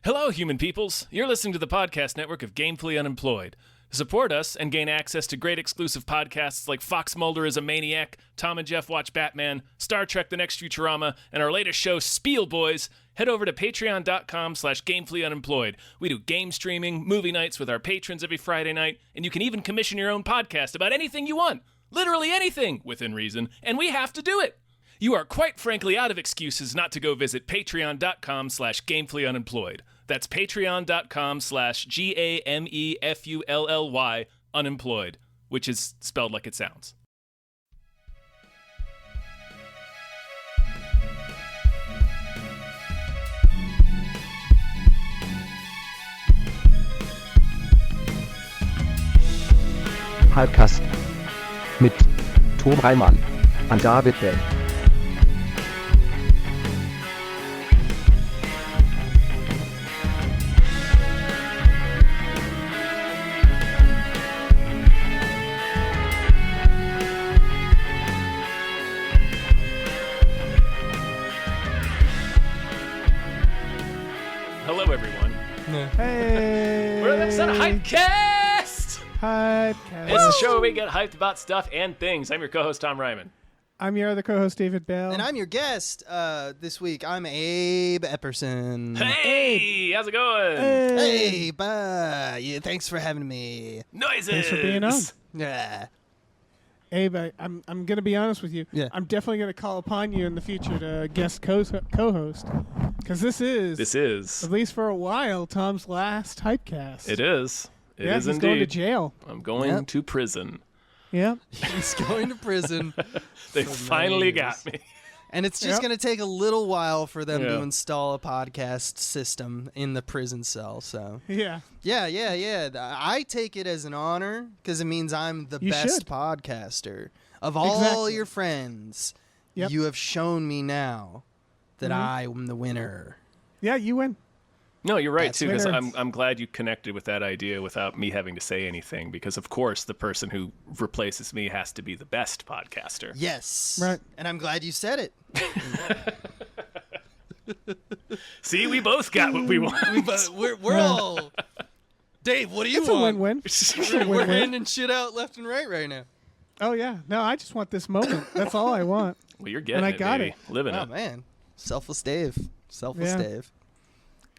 Hello, human peoples. You're listening to the podcast network of Gamefully Unemployed. To support us and gain access to great exclusive podcasts like Fox Mulder is a Maniac, Tom and Jeff Watch Batman, Star Trek The Next Futurama, and our latest show, Spiel Boys, head over to patreon.com/gamefullyunemployed. We do game streaming, movie nights with our patrons every Friday night, and you can even commission your own podcast about anything you want. Literally anything, within reason, and we have to do it. You are quite frankly out of excuses not to go visit patreon.com/gamefullyunemployed. That's patreon.com/GAMEFULLY unemployed, which is spelled like it sounds. Hypecast mit Tom Reimann und David Bell. Hello, everyone. Hey! We're an episode of Hypecast! Hypecast. It's a show where we get hyped about stuff and things. I'm your co-host, Tom Ryman. I'm your other co-host, David Bell. And I'm your guest this week. I'm Abe Epperson. Hey! How's it going? Hey, yeah, thanks for having me. Noises! Thanks for being on. Yeah. Abe, I'm going to be honest with you. Yeah. I'm definitely going to call upon you in the future to guest co-host. Because this is, at least for a while, Tom's last Hypecast. It is. It is he's indeed. going to jail. I'm going to prison. Yeah. He's going to prison. They for finally 9 years. got me. And it's just going to take a little while for them Yeah. to install a podcast system in the prison cell. So, Yeah. yeah. I take it as an honor because it means I'm the You best should. podcaster. Of all Exactly. your friends, Yep. you have shown me now that Mhm. I am the winner. Yeah, you win. No, you're right, That's too, because winners. I'm glad you connected with that idea without me having to say anything, because, of course, the person who replaces me has to be the best podcaster. Yes. Right. And I'm glad you said it. See, we both got what we want. But we're all... Dave, what do you It's a want? win-win. It's a We're win-win. handing shit out left and right now. Oh, yeah. No, I just want this moment. That's all I want. Well, you're getting And I it, got baby. Living Oh, it. man. Selfless Dave. Selfless Yeah. Dave.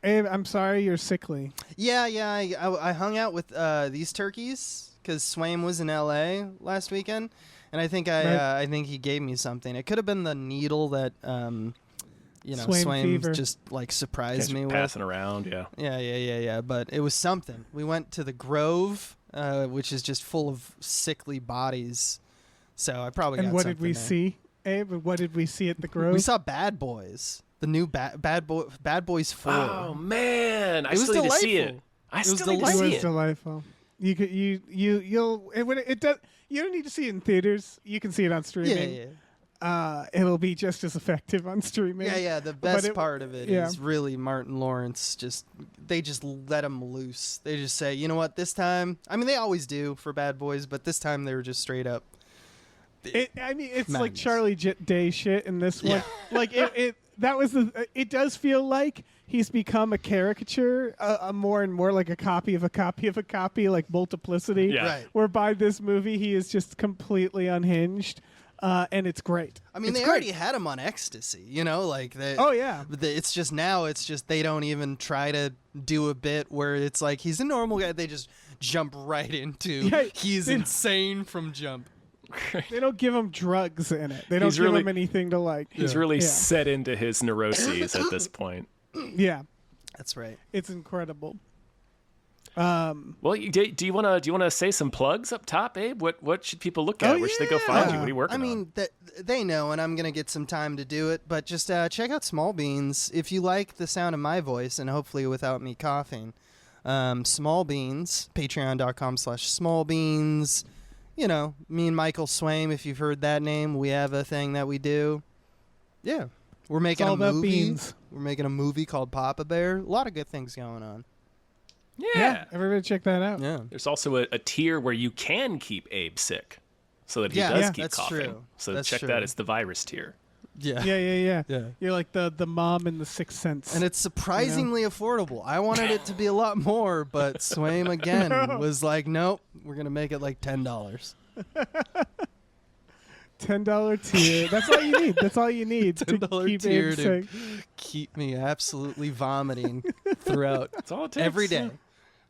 Abe, I'm sorry you're sickly. Yeah. I hung out with these turkeys because Swaim was in L.A. last weekend, and I think I think he gave me something. It could have been the needle that Swaim Swaim fever. just like surprised me with. Passing around, yeah. Yeah. But it was something. We went to the Grove, which is just full of sickly bodies. So I probably And got what something did we there. see, Abe? What did we see at the Grove? We saw Bad Boys, the new Bad Boys 4. Oh, man. I It was still need to see it. delightful. I It was still need to It see was it. delightful. It does. You don't need to see it in theaters. You can see it on streaming. Yeah. It'll be just as effective on streaming. Yeah. The best part of it is really Martin Lawrence. They just let him loose. They just say, you know what, this time. I mean, they always do for Bad Boys, but this time they were just straight up. It's like Madness. Charlie Day shit in this one. Like it does feel like he's become a caricature, more and more like a copy of a copy of a copy, like Multiplicity. Yeah. Right. Whereby this movie he is just completely unhinged, and it's great. I mean, It's they great. already had him on ecstasy, you know, like they. Oh yeah. It's just now. It's just they don't even try to do a bit where it's like he's a normal guy. They just jump right into Yeah, he's they- insane from jump. They don't give him drugs in it. They don't He's give really- him anything to like. He's really Yeah. set into his neuroses at this point. Yeah, That's right. it's incredible. Well, do you want to say some plugs up top, Abe? What should people look at? Oh, Where should they go find you? yeah. What are you working I mean, they know, and I'm gonna get some time to do it. But just check out Small Beans if you like the sound of my voice, and hopefully without me coughing. Small Beans, Patreon.com/smallbeans. You know, me and Michael Swaim. If you've heard that name, we have a thing that we do. Yeah, we're making all a about movie. beans. We're making a movie called Papa Bear. A lot of good things going on. Yeah. Everybody check that out. Yeah. There's also a tier where you can keep Abe sick so that he Yeah, does yeah, keep that's coughing. true. So That's check true. that. It's the virus tier. Yeah. You're like the mom in The Sixth Sense. And it's surprisingly affordable. I wanted it to be a lot more, but Swaim again was like, nope, we're going to make it like $10. $10 tier. That's all you need. That's all you need to $10 keep tier it to safe. keep me absolutely vomiting throughout That's all it takes. every day.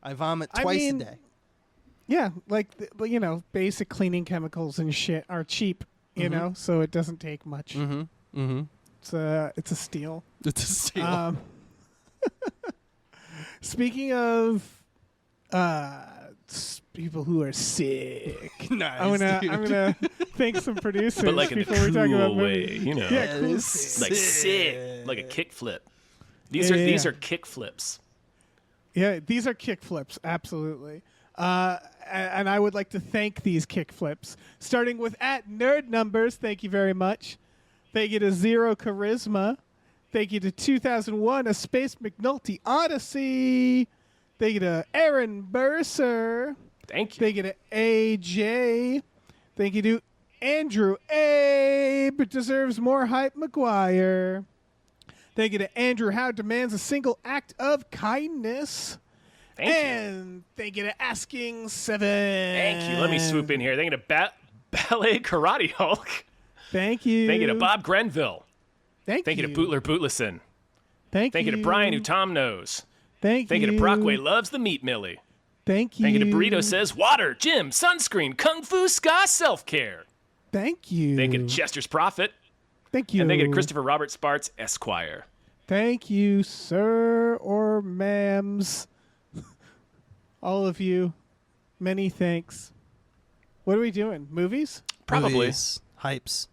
I vomit twice a day. Yeah, like, but basic cleaning chemicals and shit are cheap, you know, so it doesn't take much. Mm-hmm. It's a steal. It's a steal. Speaking of people who are sick, Nice, I'm gonna thank some producers But like in a before we talk about cool movies. way, you know. Yeah, cool. Like sick. Like a kickflip. These are kick flips. Yeah, these are kickflips, absolutely. And I would like to thank these kickflips, starting with @NerdNumbers. Thank you very much. Thank you to Zero Charisma. Thank you to 2001: A Space McNulty Odyssey. Thank you to Aaron Burser. Thank you. Thank you to AJ. Thank you to Andrew Abe. Deserves more hype, McGuire. Thank you to Andrew Howe. Demands a single act of kindness. Thank thank you to Asking Seven. Thank you. Let me swoop in here. Thank you to Ballet Karate Hulk. Thank you. Thank you to Bob Grenville. Thank you to Bootler Bootlesson. Thank you to Brian, who Tom knows. Thank you to Brockway Loves the Meat Millie. Thank you. Thank you to Burrito Says Water, Gym, Sunscreen, Kung Fu Ska Self-Care. Thank you. Thank you to Chester's Prophet. Thank you. And thank you to Christopher Robert Sparts, Esquire. Thank you, sir or ma'ams. All of you. Many thanks. What are we doing? Movies? Probably. Movies. Hypes.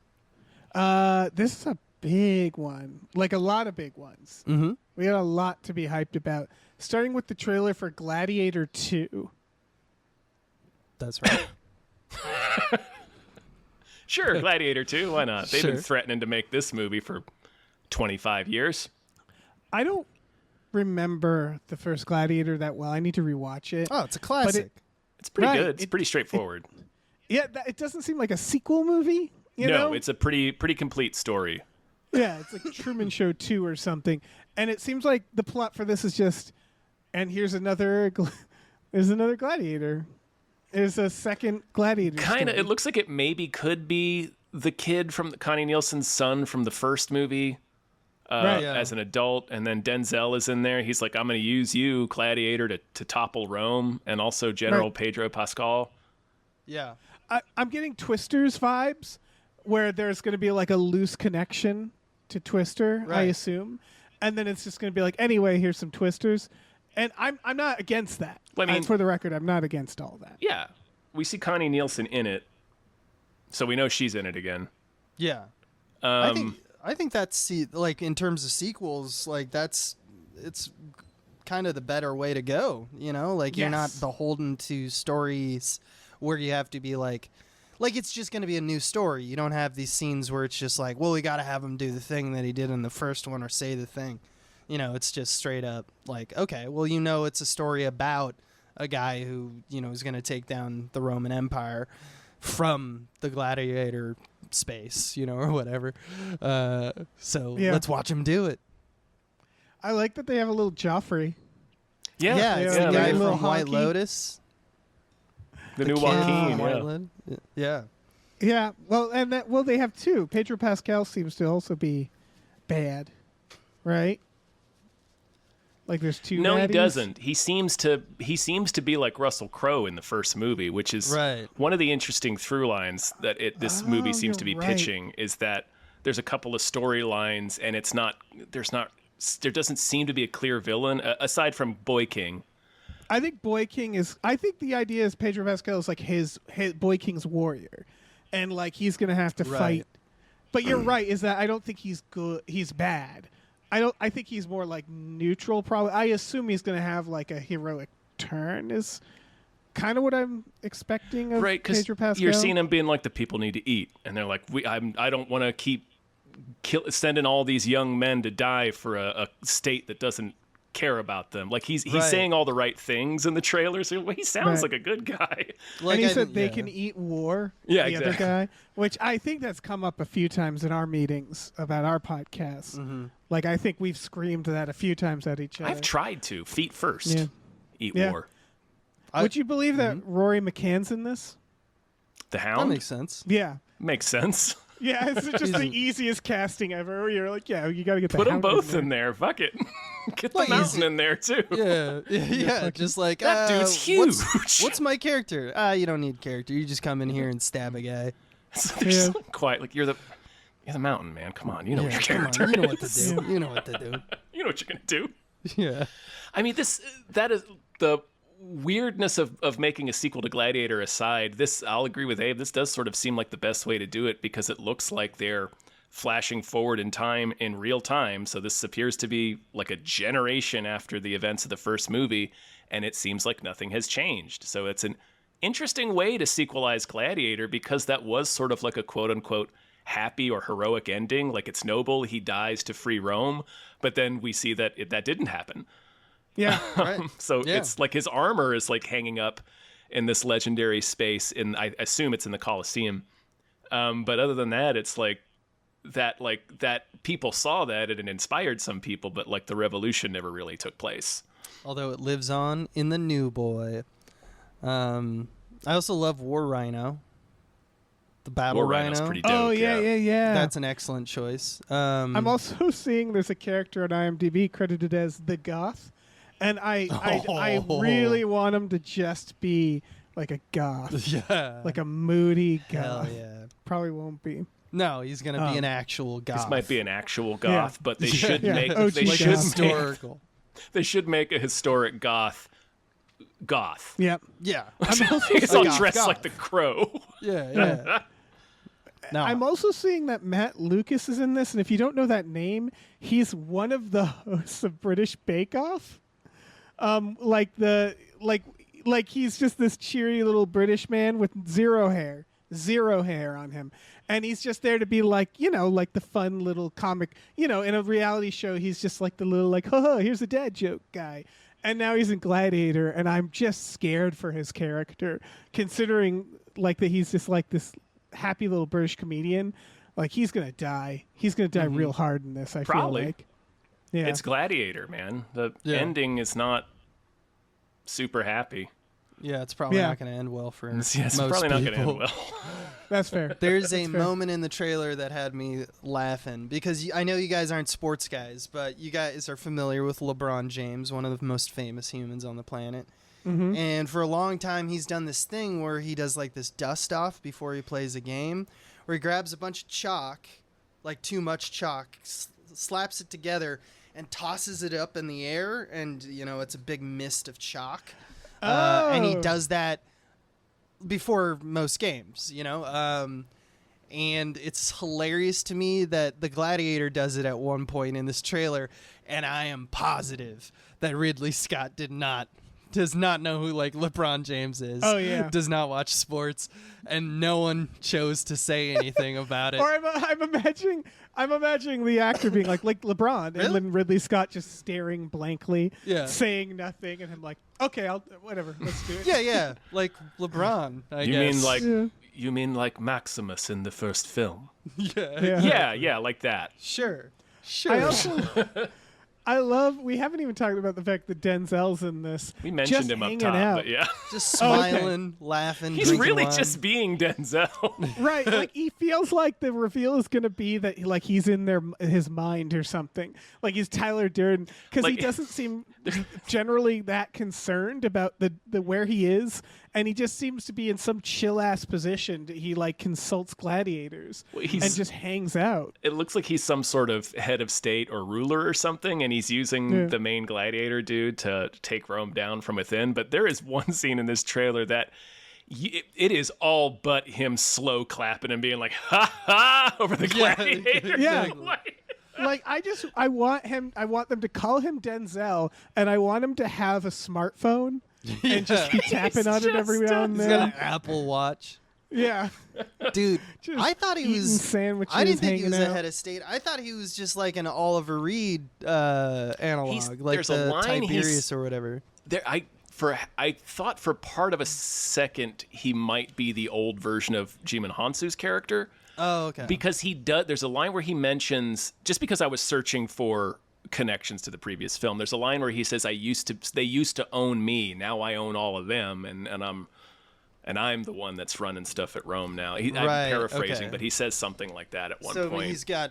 This is a big one. Like a lot of big ones. Mm-hmm. We got a lot to be hyped about. Starting with the trailer for Gladiator 2. That's right. Sure, Gladiator 2. Why not? They've been Sure. threatening to make this movie for 25 years. I don't remember the first Gladiator that well. I need to rewatch it. Oh, it's a classic. It's pretty Right. good. It's pretty straightforward. It doesn't seem like a sequel movie. You know? It's a pretty complete story. Yeah, it's like Truman Show 2 or something. And it seems like the plot for this is just, and here's another, there's another Gladiator. There's a second Gladiator. Kind of. story. It looks like it maybe could be the kid from Connie Nielsen's son from the first movie. Right. Yeah. As an adult, and then Denzel is in there. He's like, I'm going to use you, Gladiator, to topple Rome, and also General Right. Pedro Pascal. Yeah. I'm getting Twisters vibes, where there's going to be like a loose connection to Twister, I Right. assume, and then it's just going to be like, anyway, here's some Twisters, and I'm not against that. Well, I mean- for the record, I'm not against all that. Yeah. We see Connie Nielsen in it, so we know she's in it again. Yeah. I think that's like in terms of sequels, like it's kind of the better way to go. You know, like you're not Yes. beholden to stories where you have to be like it's just going to be a new story. You don't have these scenes where it's just like, well, we got to have him do the thing that he did in the first one or say the thing. You know, it's just straight up like, okay, well, you know, it's a story about a guy who, you know, is going to take down the Roman Empire from the Gladiator space, you know, or whatever. So Yeah. let's watch him do it. I like that they have a little Joffrey. Yeah, it's yeah, the like guy a little from White honky. Lotus. The new kid Joaquin, from White yeah. Lotus. Yeah. Yeah, well, they have two. Pedro Pascal seems to also be bad, right? Like there's two. No, he baddies? doesn't. He seems to be like Russell Crowe in the first movie, which is Right. one of the interesting through lines that this movie seems to be you're right. pitching is that there's a couple of storylines and there doesn't seem to be a clear villain aside from Boy King. I think Boy King is. I think the idea is Pedro Pascal is like his Boy King's warrior, and like he's gonna have to Right. fight. But you're right. Is that I don't think he's good. He's bad. I think he's more like neutral. Probably. I assume he's gonna have like a heroic turn. Is kind of what I'm expecting of Right, because Pedro Pascal. you're seeing him being like, the people need to eat, and they're like, I don't want to keep sending all these young men to die for a state that doesn't care about them. Like he's Right. saying all the right things in the trailer, so he sounds like a good guy. Like and he I- said they yeah. can eat war. Yeah, the other exactly. guy, which I think that's come up a few times in our meetings about our podcast. Mm-hmm. Like I think we've screamed that a few times at each other. I've tried to feet first, Yeah. eat Yeah. war. Would you believe that Rory McCann's in this? The That Hound makes sense. Yeah. makes sense. Yeah, it's just the easiest casting ever. Where you're like, yeah, you got to get the Put them Hound both there. in there. Fuck it. Get the Like, Mountain in there too. Yeah, just like That dude's What's my character? You don't need character. You just come in here and stab a guy. So they're Yeah. so quiet. Like you're the Mountain, man. Come on, you know what your Come on, character you know what to is. do. You know what to do. You know what you're gonna do. Yeah. I mean, that is the weirdness of making a sequel to Gladiator aside. This, I'll agree with Abe. This does sort of seem like the best way to do it because it looks like they're flashing forward in time in real time. So this appears to be like a generation after the events of the first movie, and it seems like nothing has changed. So it's an interesting way to sequelize Gladiator because that was sort of like a quote unquote happy or heroic ending. Like it's noble, he dies to free Rome, but then we see that that didn't happen. Yeah. Right. So Yeah. it's like his armor is like hanging up in this legendary space I assume it's in the Colosseum. But other than that, it's like that people saw that and it inspired some people, but like the revolution never really took place. Although it lives on in the new boy. I also love War Rhino. The Battle War Rhino's Rhino. pretty dope. Oh yeah. That's an excellent choice. I'm also seeing there's a character on IMDb credited as the Goth, and I really want him to just be like a goth, yeah. like a moody Hell goth. yeah. Probably won't be. No, he's gonna be an actual goth. This might be an actual goth, but they should Yeah. make OG they goth. should make, historical. they should make a historic goth. Yep. Yeah. He's all goth, dressed goth. like the Crow. Yeah. No. I'm also seeing that Matt Lucas is in this, and if you don't know that name, he's one of the hosts of British Bake Off. Like he's just this cheery little British man with zero hair on him, and he's just there to be like, like the fun little comic, in a reality show. He's just like the little like, here's a dad joke guy. And now he's in Gladiator, and I'm just scared for his character, considering like that he's just like this happy little British comedian. Like he's gonna die. He's gonna die real hard in this. I Probably. feel like. Yeah. It's Gladiator, man. The Yeah. ending is not super happy. Yeah, it's probably Yeah. not going to end well for Yeah, it's most probably not people. going to end well. That's fair. There's a That's fair. moment in the trailer that had me laughing because I know you guys aren't sports guys, but you guys are familiar with LeBron James, one of the most famous humans on the planet. Mm-hmm. And for a long time, he's done this thing where he does like this dust off before he plays a game, where he grabs a bunch of chalk, like too much chalk, slaps it together, and tosses it up in the air, and it's a big mist of chalk. And he does that before most games, and it's hilarious to me that the Gladiator does it at one point in this trailer, and I am positive that Ridley Scott does not know who like LeBron James is. Oh, yeah. Does not watch sports, and no one chose to say anything about it. Or I'm imagining the actor being like LeBron, Really? and then Ridley Scott just staring blankly, Yeah. saying nothing, and him like, okay, whatever, let's do it. yeah, like LeBron. I You guess. mean like Yeah. you mean like Maximus in the first film? yeah, Yeah, like that. sure. I also, we haven't even talked about the fact that Denzel's in this. We mentioned just him up hanging top, out. but yeah. Just Oh, okay. smiling, laughing. He's drinking really wine. just being Denzel. Right, like he feels like the reveal is going to be that like he's in his mind or something. Like he's Tyler Durden, because he Like- doesn't seem generally that concerned about the where he is, and he just seems to be in some chill ass position. He like consults gladiators Well, and just hangs out. It looks like he's some sort of head of state or ruler or something, and he's using the main gladiator dude to take Rome down from within. But there is one scene in this trailer that it is all but him slow clapping and being like, ha ha, over the gladiator. Yeah. Like, Like I want them to call him Denzel, and I want him to have a smartphone and just be tapping on it every now and He's got an then. Apple Watch. Yeah. Dude, Just I thought he eating was. sandwiches, I didn't think he was hanging out. ahead of state. I thought he was just like an Oliver Reed analog, like there's a the line Tiberius or whatever. I thought for part of a second he might be the old version of Jimon Hansu's character. Oh, okay. Because he does. There's a line where he mentions, just because I was searching for connections to the previous film, there's a line where he says, they used to own me, now I own all of them, and I'm the one that's running stuff at Rome now. I'm paraphrasing, okay. but he says something like that at one so point.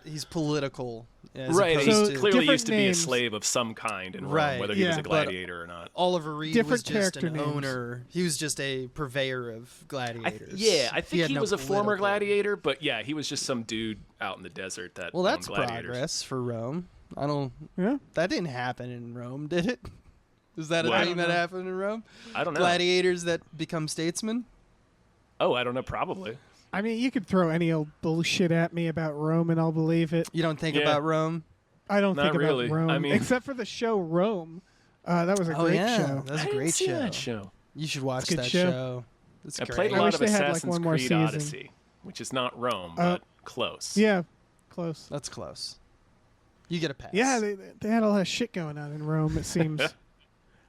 he's political, as Right, opposed he's to- clearly different used to be a names. slave of some kind in Rome, Right, whether he was yeah. a gladiator or not. Oliver Reed Different was just character an names. owner. He was just a purveyor of gladiators. I think had he no was a former political- gladiator, but yeah, he was just some dude out in the desert that Well, owned that's gladiators. progress for Rome. I don't. Yeah. That didn't happen in Rome, did it? Is that a Well, I thing don't that know. happened in Rome? I don't know. Gladiators that become statesmen? Oh, I don't know, probably. I mean, you could throw any old bullshit at me about Rome, and I'll believe it. You don't think Yeah. about Rome? I don't Not think really. about Rome, I mean- except for the show Rome. That was a great show. That was I a didn't great see show. that show. You should watch It's a that good show. show. It's I great. played a I lot wish of they had, like, Assassin's one more Creed season. Odyssey, which is not Rome, but close. Yeah, close. That's close. You get a pass. Yeah, they had a lot of shit going on in Rome. It seems a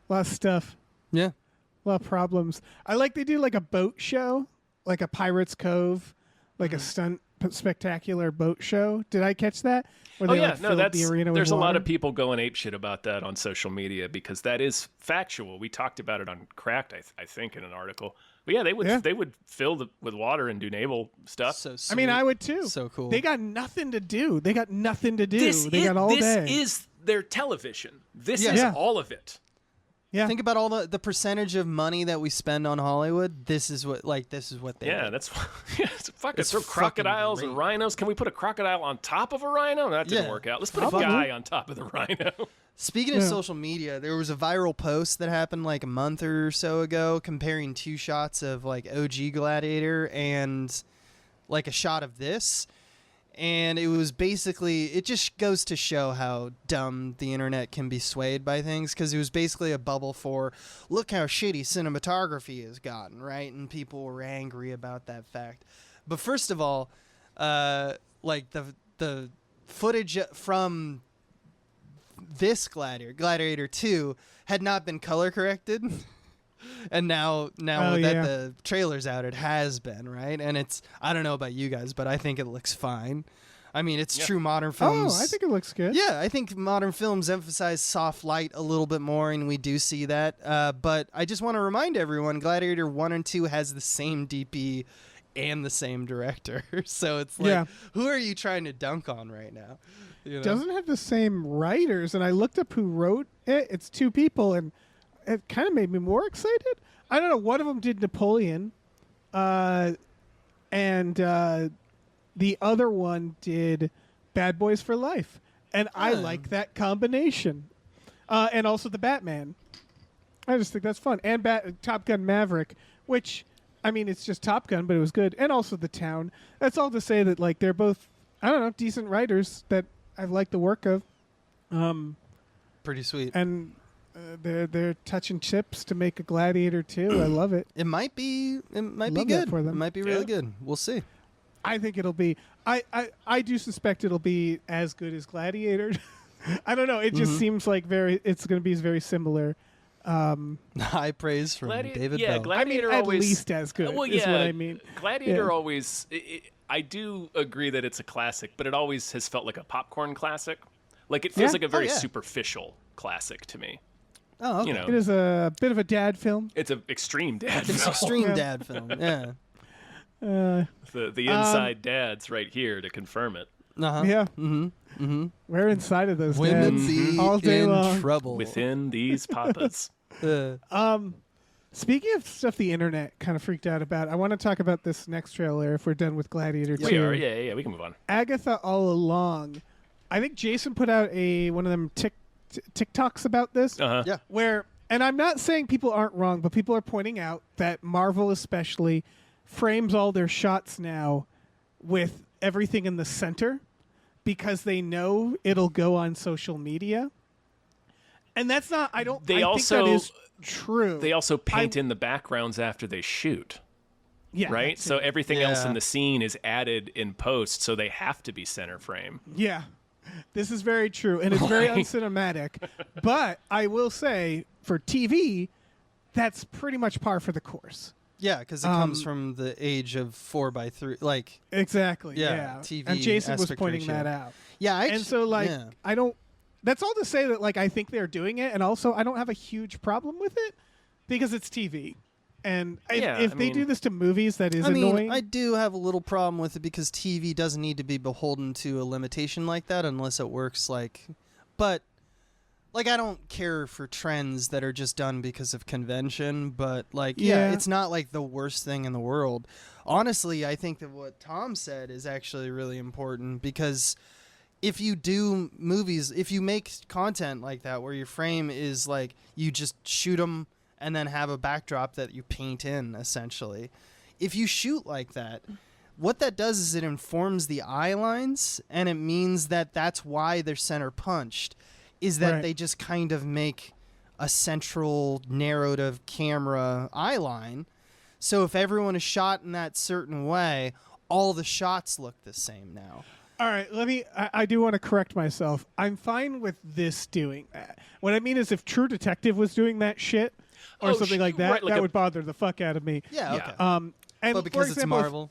lot of stuff, Yeah. a lot of problems. I like they do like a boat show, like a Pirates Cove, like a stunt spectacular boat show. Did I catch that? Where Oh they, yeah, like, no, filled that's the arena with there's a lot water? of people going apeshit about that on social media because that is factual. We talked about it on Cracked, I think, in an article. But yeah, they would fill with water and do naval stuff. So I mean, sweet. I would too. So cool. They got nothing to do. They got nothing to do. They is, got all this day. is their television. This Yeah. is Yeah. all of it. yeah. Think about all the percentage of money that we spend on Hollywood. This is what they Yeah, do. that's fucking It's throw fucking crocodiles and great. rhinos. Can we put a crocodile on top of a rhino? That didn't Yeah. work out. Let's put Probably. a guy on top of the rhino. Speaking of Yeah. social media, there was a viral post that happened like a month or so ago comparing two shots of like OG Gladiator and like a shot of this. And it was basically, it just goes to show how dumb the internet can be swayed by things, because it was basically a bubble for, look how shitty cinematography has gotten, right? And people were angry about that fact. But first of all, like the footage from this Gladiator 2 had not been color corrected. And now that yeah. the trailer's out, it has been, right? And it's, I don't know about you guys, but I think it looks fine. I mean, it's true modern films. Oh, I think it looks good. Yeah, I think modern films emphasize soft light a little bit more, and we do see that. But I just want to remind everyone, Gladiator 1 and 2 has the same DP and the same director. So it's like, Yeah. who are you trying to dunk on right now? You know? Doesn't have the same writers, and I looked up who wrote it. It's two people, and it kind of made me more excited. I don't know. One of them did Napoleon, and the other one did Bad Boys for Life, and I like that combination. And also the Batman. I just think that's fun. And Top Gun Maverick, which, I mean, it's just Top Gun, but it was good. And also The Town. That's all to say that, like, they're both, I don't know, decent writers that I like the work of. Pretty sweet. And they're touching chips to make a Gladiator 2. I love it. It might be Love that good. for them. It might be really good. We'll see. I think it'll be. I do suspect it'll be as good as Gladiator. I don't know. It just seems like it's going to be very similar. High praise from David Bell. Gladiator at always least as good. Well, is yeah, what I mean. Gladiator Yeah. always. I do agree that it's a classic, but it always has felt like a popcorn classic. Like it feels Yeah. like a very yeah. superficial classic to me. Oh, okay. You know, It is a bit of a dad film. it's an extreme dad It's film. extreme Yeah. dad film. Yeah. The inside dad's right here to confirm it. Uh-huh. Yeah. Mm-hmm. We're inside of those Women dads be all day in long. trouble. Within these papas. Speaking of stuff the internet kind of freaked out about, I want to talk about this next trailer if we're done with Gladiator 2. We are, yeah, we can move on. Agatha All Along. I think Jason put out one of them TikToks about this. Uh-huh. Yeah. Where, and I'm not saying people aren't wrong, but people are pointing out that Marvel especially frames all their shots now with everything in the center because they know it'll go on social media. And that's not, I They think also- that is true. They also paint in the backgrounds after they shoot. Yeah, right? that So too. everything else in Yeah. the scene is added in post, so they have to be center frame. Yeah, this is very true, and it's very uncinematic. But I will say, for TV, that's pretty much par for the course. Yeah, because it comes from the age of 4:3. Like, Exactly. Yeah, Yeah. TV and Jason was aspect pointing ratio. that out. yeah, And so, like, yeah. I don't. That's all to say that, like, I think they're doing it, and also I don't have a huge problem with it because it's TV. And Yeah, if I they mean- do this to movies, that is I mean, annoying. I do have a little problem with it because TV doesn't need to be beholden to a limitation like that unless it works like. But, like, I don't care for trends that are just done because of convention, but, like, Yeah. it's not like the worst thing in the world. Honestly, I think that what Tom said is actually really important because if you do movies, if you make content like that where your frame is like you just shoot them and then have a backdrop that you paint in, essentially. If you shoot like that, what that does is it informs the eye lines, and it means that that's why they're center punched, is that Right. they just kind of make a central narrative camera eye line. So if everyone is shot in that certain way, all the shots look the same now. All right, I do want to correct myself. I'm fine with this doing that. What I mean is, if True Detective was doing that shit or Oh, something like that, right, like that a- would bother the fuck out of me. Yeah, Yeah. okay. And But because for it's example, Marvel.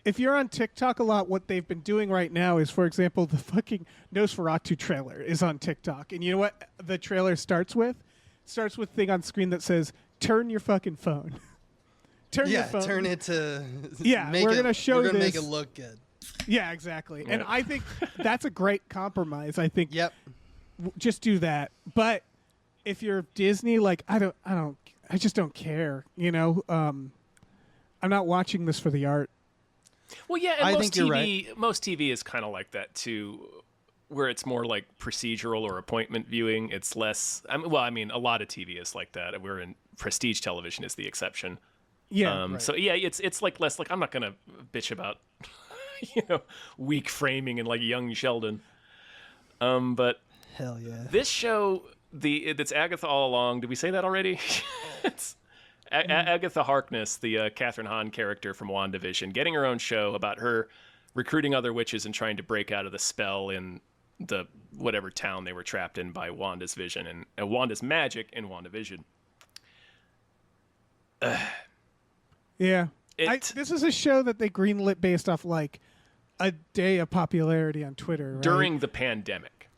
if you're on TikTok a lot, what they've been doing right now is, for example, the fucking Nosferatu trailer is on TikTok, and you know what the trailer starts with? Starts with thing on screen that says, "Turn your fucking phone." Turn your phone. turn it to Yeah, make we're it- gonna show we're gonna make this. it look good. Yeah, exactly. And Yeah. I think that's a great compromise. I think Yep. just do that. But if you're Disney, like I just don't care. You know, I'm not watching this for the art. Well, yeah, and I most think you're TV, most TV is kind of like that too, where it's more like procedural or appointment viewing. It's less. I mean, a lot of TV is like that. We're in prestige television is the exception. Yeah. right. So yeah, it's like less like I'm not gonna bitch about weak framing and like young Sheldon. But Hell yeah. this show, it's Agatha all along. Did we say that already? It's Agatha Harkness, the Catherine Hahn character from WandaVision, getting her own show about her recruiting other witches and trying to break out of the spell in the whatever town they were trapped in by Wanda's vision and Wanda's magic in WandaVision. Yeah. It- This is a show that they greenlit based off like a day of popularity on Twitter. Right? During the pandemic.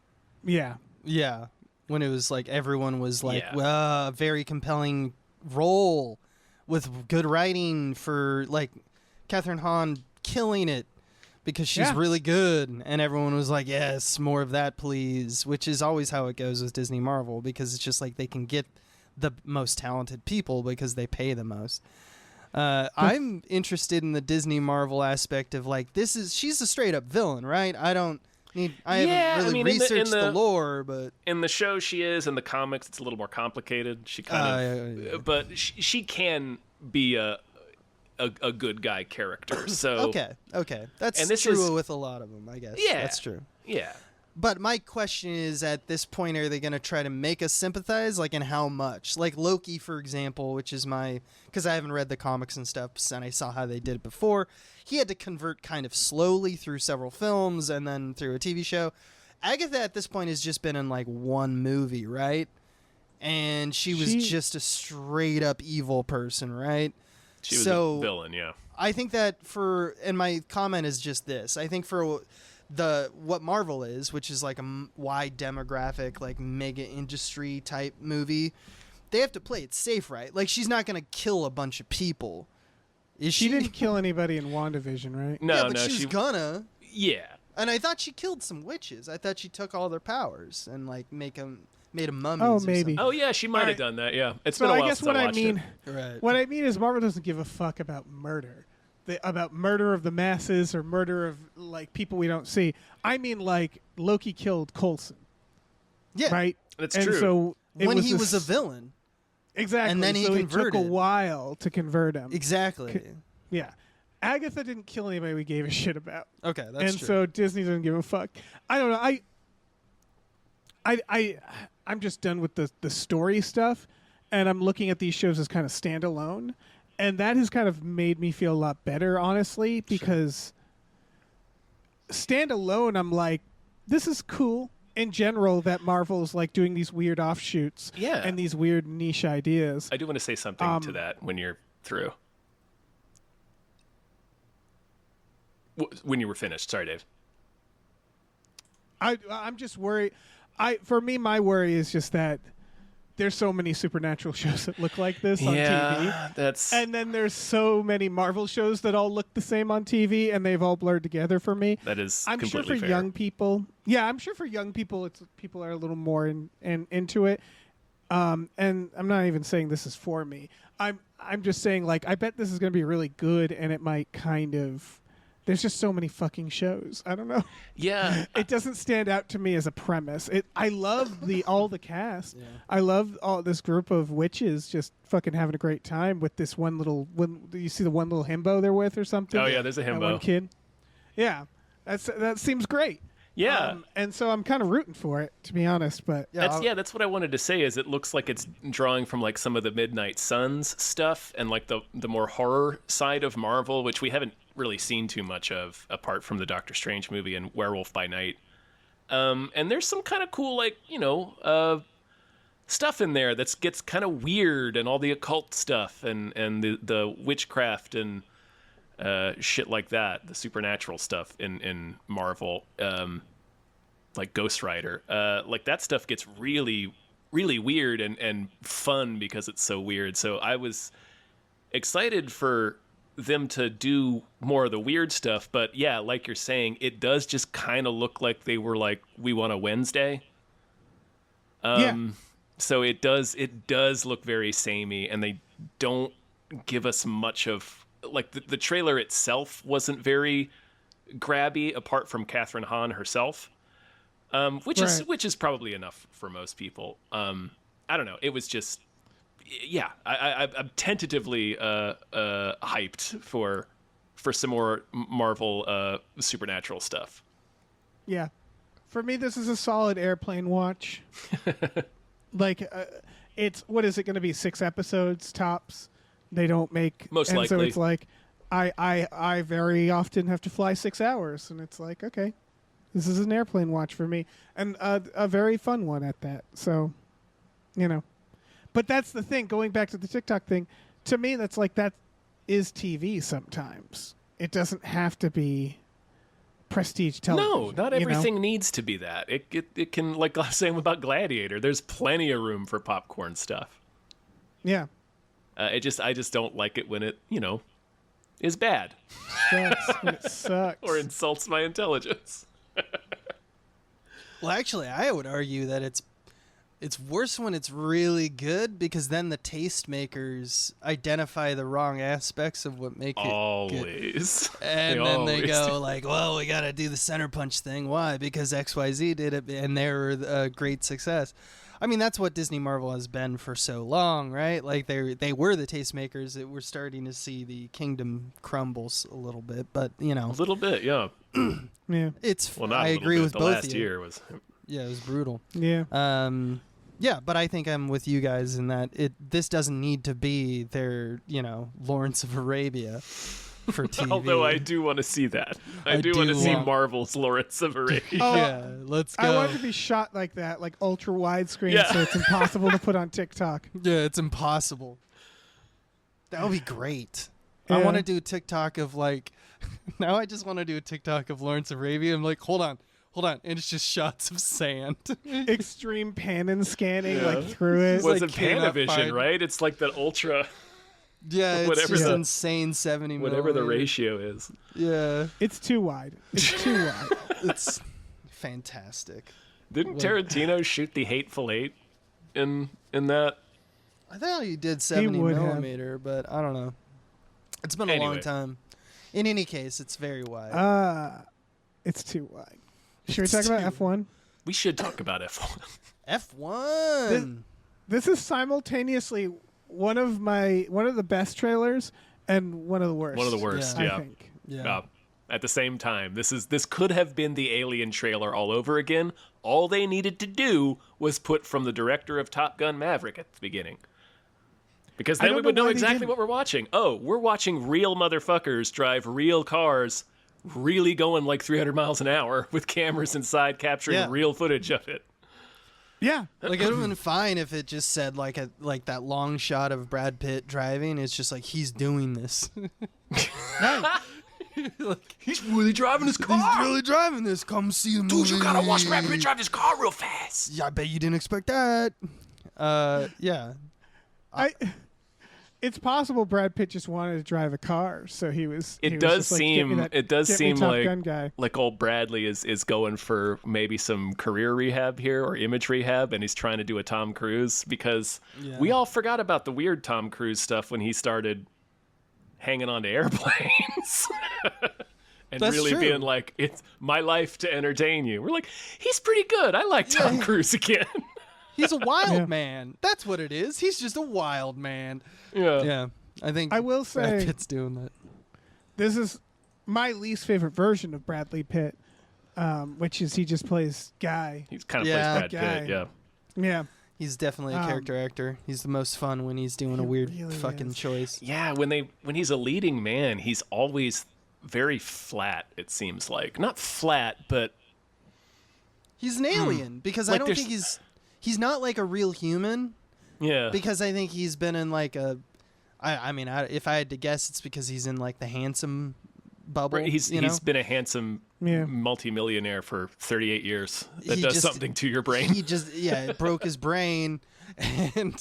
Yeah. Yeah, when it was like everyone was like, Yeah. well, a very compelling role with good writing for like Catherine Hahn killing it because she's Yeah. really good, and everyone was like, yes, more of that, please. Which is always how it goes with Disney Marvel because it's just like they can get the most talented people because they pay the most. I'm interested in the Disney Marvel aspect of like she's a straight up villain, right? I Yeah, haven't really I mean, in researched the- the lore, but In the show, she is. In the comics, it's a little more complicated. She kind of, yeah. but she can be a good guy character. So okay, that's And this true is- with a lot of them, I guess. Yeah. That's true. yeah, But my question is, at this point, are they going to try to make us sympathize? Like, and how much? Like Loki, for example, which is because I haven't read the comics and stuff, and I saw how they did it before. He had to convert kind of slowly through several films and then through a TV show. Agatha at this point has just been in like one movie, right? And she was just a straight up evil person, right? she was So- a villain. Yeah, I think that and my comment is just this. I think for what Marvel is, which is like a wide demographic, like mega industry type movie, they have to play it safe, right? Like she's not going to kill a bunch of people. Is she? She didn't kill anybody in WandaVision, right? no, yeah, but no, she's gonna. yeah. And I thought she killed some witches. I thought she took all their powers and like made them mummies. Oh, or maybe. Oh yeah, she might have Alright. done that. Yeah, it's So been a while I guess since what I I watched mean, it. something. Right. what I mean is Marvel doesn't give a fuck about murder. About murder of the masses or murder of like people we don't see. I mean, like Loki killed Coulson, Yeah. right? That's and true. So it When he this- was a villain. exactly, and then he so it took a converted. while to convert him. Exactly. Yeah, Agatha didn't kill anybody we gave a shit about. Okay, that's and true. so Disney doesn't give a fuck. I don't know. I'm just done with the story stuff, and I'm looking at these shows as kind of standalone. And that has kind of made me feel a lot better, honestly, because standalone, I'm like, this is cool in general that Marvel's like doing these weird offshoots and these weird niche ideas. I do want to say something to that when you're through. When you were finished. Sorry, Dave. I'm just worried. For me, my worry is just that there's so many supernatural shows that look like this on TV. And then there's so many Marvel shows that all look the same on TV, and they've all blurred together for me. That is I'm completely sure for fair. young people. Yeah, I'm sure for young people, people are a little more into it. And I'm not even saying this is for me. I'm just saying, like, I bet this is going to be really good, and it might kind of. There's just so many fucking shows. I don't know. Yeah. It doesn't stand out to me as a premise. I love all the cast. Yeah. I love all this group of witches just fucking having a great time with this one little. You see the one little himbo they're with or something? Oh yeah, there's a himbo. That one kid. Yeah, that seems great. Yeah. And so I'm kind of rooting for it, to be honest. But that's what I wanted to say. Is it looks like it's drawing from like some of the Midnight Suns stuff and like the more horror side of Marvel, which we haven't really seen too much of apart from the Doctor Strange movie and Werewolf by Night. And there's some kind of cool, like, stuff in there that gets kind of weird, and all the occult stuff and the witchcraft and shit like that, the supernatural stuff in Marvel, like Ghost Rider. Like that stuff gets really, really weird and fun because it's so weird. So I was excited for them to do more of the weird stuff, but yeah, like you're saying, it does just kind of look like they were like, we want a Wednesday. So it does look very samey, and they don't give us much of, like, the trailer itself wasn't very grabby apart from Catherine Hahn herself, which is probably enough for most people. I don't know, it was just, yeah, I'm tentatively hyped for some more Marvel supernatural stuff. Yeah, for me, this is a solid airplane watch. Like, it's, what is it going to be? 6 episodes tops. They don't make most and likely. So it's like, I very often have to fly 6 hours, and it's like, okay, this is an airplane watch for me, and a very fun one at that. So, but that's the thing. Going back to the TikTok thing, to me, that's like, that is TV. Sometimes it doesn't have to be prestige television. No, not everything needs to be that. It can, like I was saying about Gladiator, there's plenty of room for popcorn stuff. Yeah. I just don't like it when it, is bad. When it sucks. Or insults my intelligence. Well, actually, I would argue that it's worse when it's really good, because then the tastemakers identify the wrong aspects of what make it Always. good. And then they go like, well, we got to do the center punch thing. Why? Because XYZ did it, and they were a great success. I mean, that's what Disney Marvel has been for so long, right? Like, they were the tastemakers that we're starting to see the kingdom crumbles a little bit, but, A little bit, yeah. Yeah. It's, well, not I a little agree bit. with the both last of you. year was... Yeah, it was brutal. Yeah. Yeah, but I think I'm with you guys in that this doesn't need to be their, Lawrence of Arabia for TV. Although I do want to see that. I do want to see Marvel's Lawrence of Arabia. Yeah, let's go. I want it to be shot like that, like ultra widescreen, so it's impossible to put on TikTok. Yeah, it's impossible. That would be great. Yeah. I want to do a TikTok of like, now I just want to do a TikTok of Lawrence of Arabia. I'm like, hold on, and it's just shots of sand. Extreme pan and scanning like through it. Was like it Panavision, find- right? It's like that ultra, Yeah, it's Whatever just the- insane 70 whatever the millimeter. ratio is. Yeah, It's too wide. It's too wide. it's fantastic. Didn't Tarantino shoot the Hateful Eight in that? I thought he did 70 would have. millimeter, but I don't know. It's been a long Anyway. time. In any case, it's very wide. It's too wide. Should we talk about F1? We should talk about F1. F1. This is simultaneously one of the best trailers and one of the worst. One of the worst, I yeah. think. Yeah. At the same time, this could have been the Alien trailer all over again. All they needed to do was put from the director of Top Gun Maverick at the beginning. Because I then we don't would know know why they exactly didn't. what we're watching. Oh, we're watching real motherfuckers drive real cars, really going like 300 miles an hour with cameras inside capturing real footage of it. Yeah. Like it would have been fine if it just said like that long shot of Brad Pitt driving. It's just like he's doing this. Like, he's really driving his car. He's really driving this. Come see the movie. Dude, you gotta watch Brad Pitt drive his car real fast. Yeah, I bet you didn't expect that. Yeah. It's possible Brad Pitt just wanted to drive a car, so he was. It he was does just like, seem. It does "Get me seem Top Gun guy." like old Bradley is going for maybe some career rehab here or image rehab, and he's trying to do a Tom Cruise because we all forgot about the weird Tom Cruise stuff when he started hanging on to airplanes. And That's really true. being like, it's my life to entertain you. We're like, he's pretty good. I like Tom Cruise again. He's a wild man. That's what it is. He's just a wild man. Yeah. Yeah. I think I will Brad say Pitt's doing that. this is my least favorite version of Bradley Pitt, which is he just plays Guy. He's kind of Yeah. plays Brad Pitt, Guy. yeah. Yeah. He's definitely a character actor. He's the most fun when he's doing a weird really fucking is. choice. Yeah, when he's a leading man, he's always very flat, it seems like. Not flat, but He's an alien because I Like, don't there's- think he's not like a real human yeah. because I think he's been in like a I mean if I had to guess it's because he's in like the handsome bubble. He's been a handsome Yeah. multimillionaire for 38 years. That He does just- something to your brain. He just it broke his brain and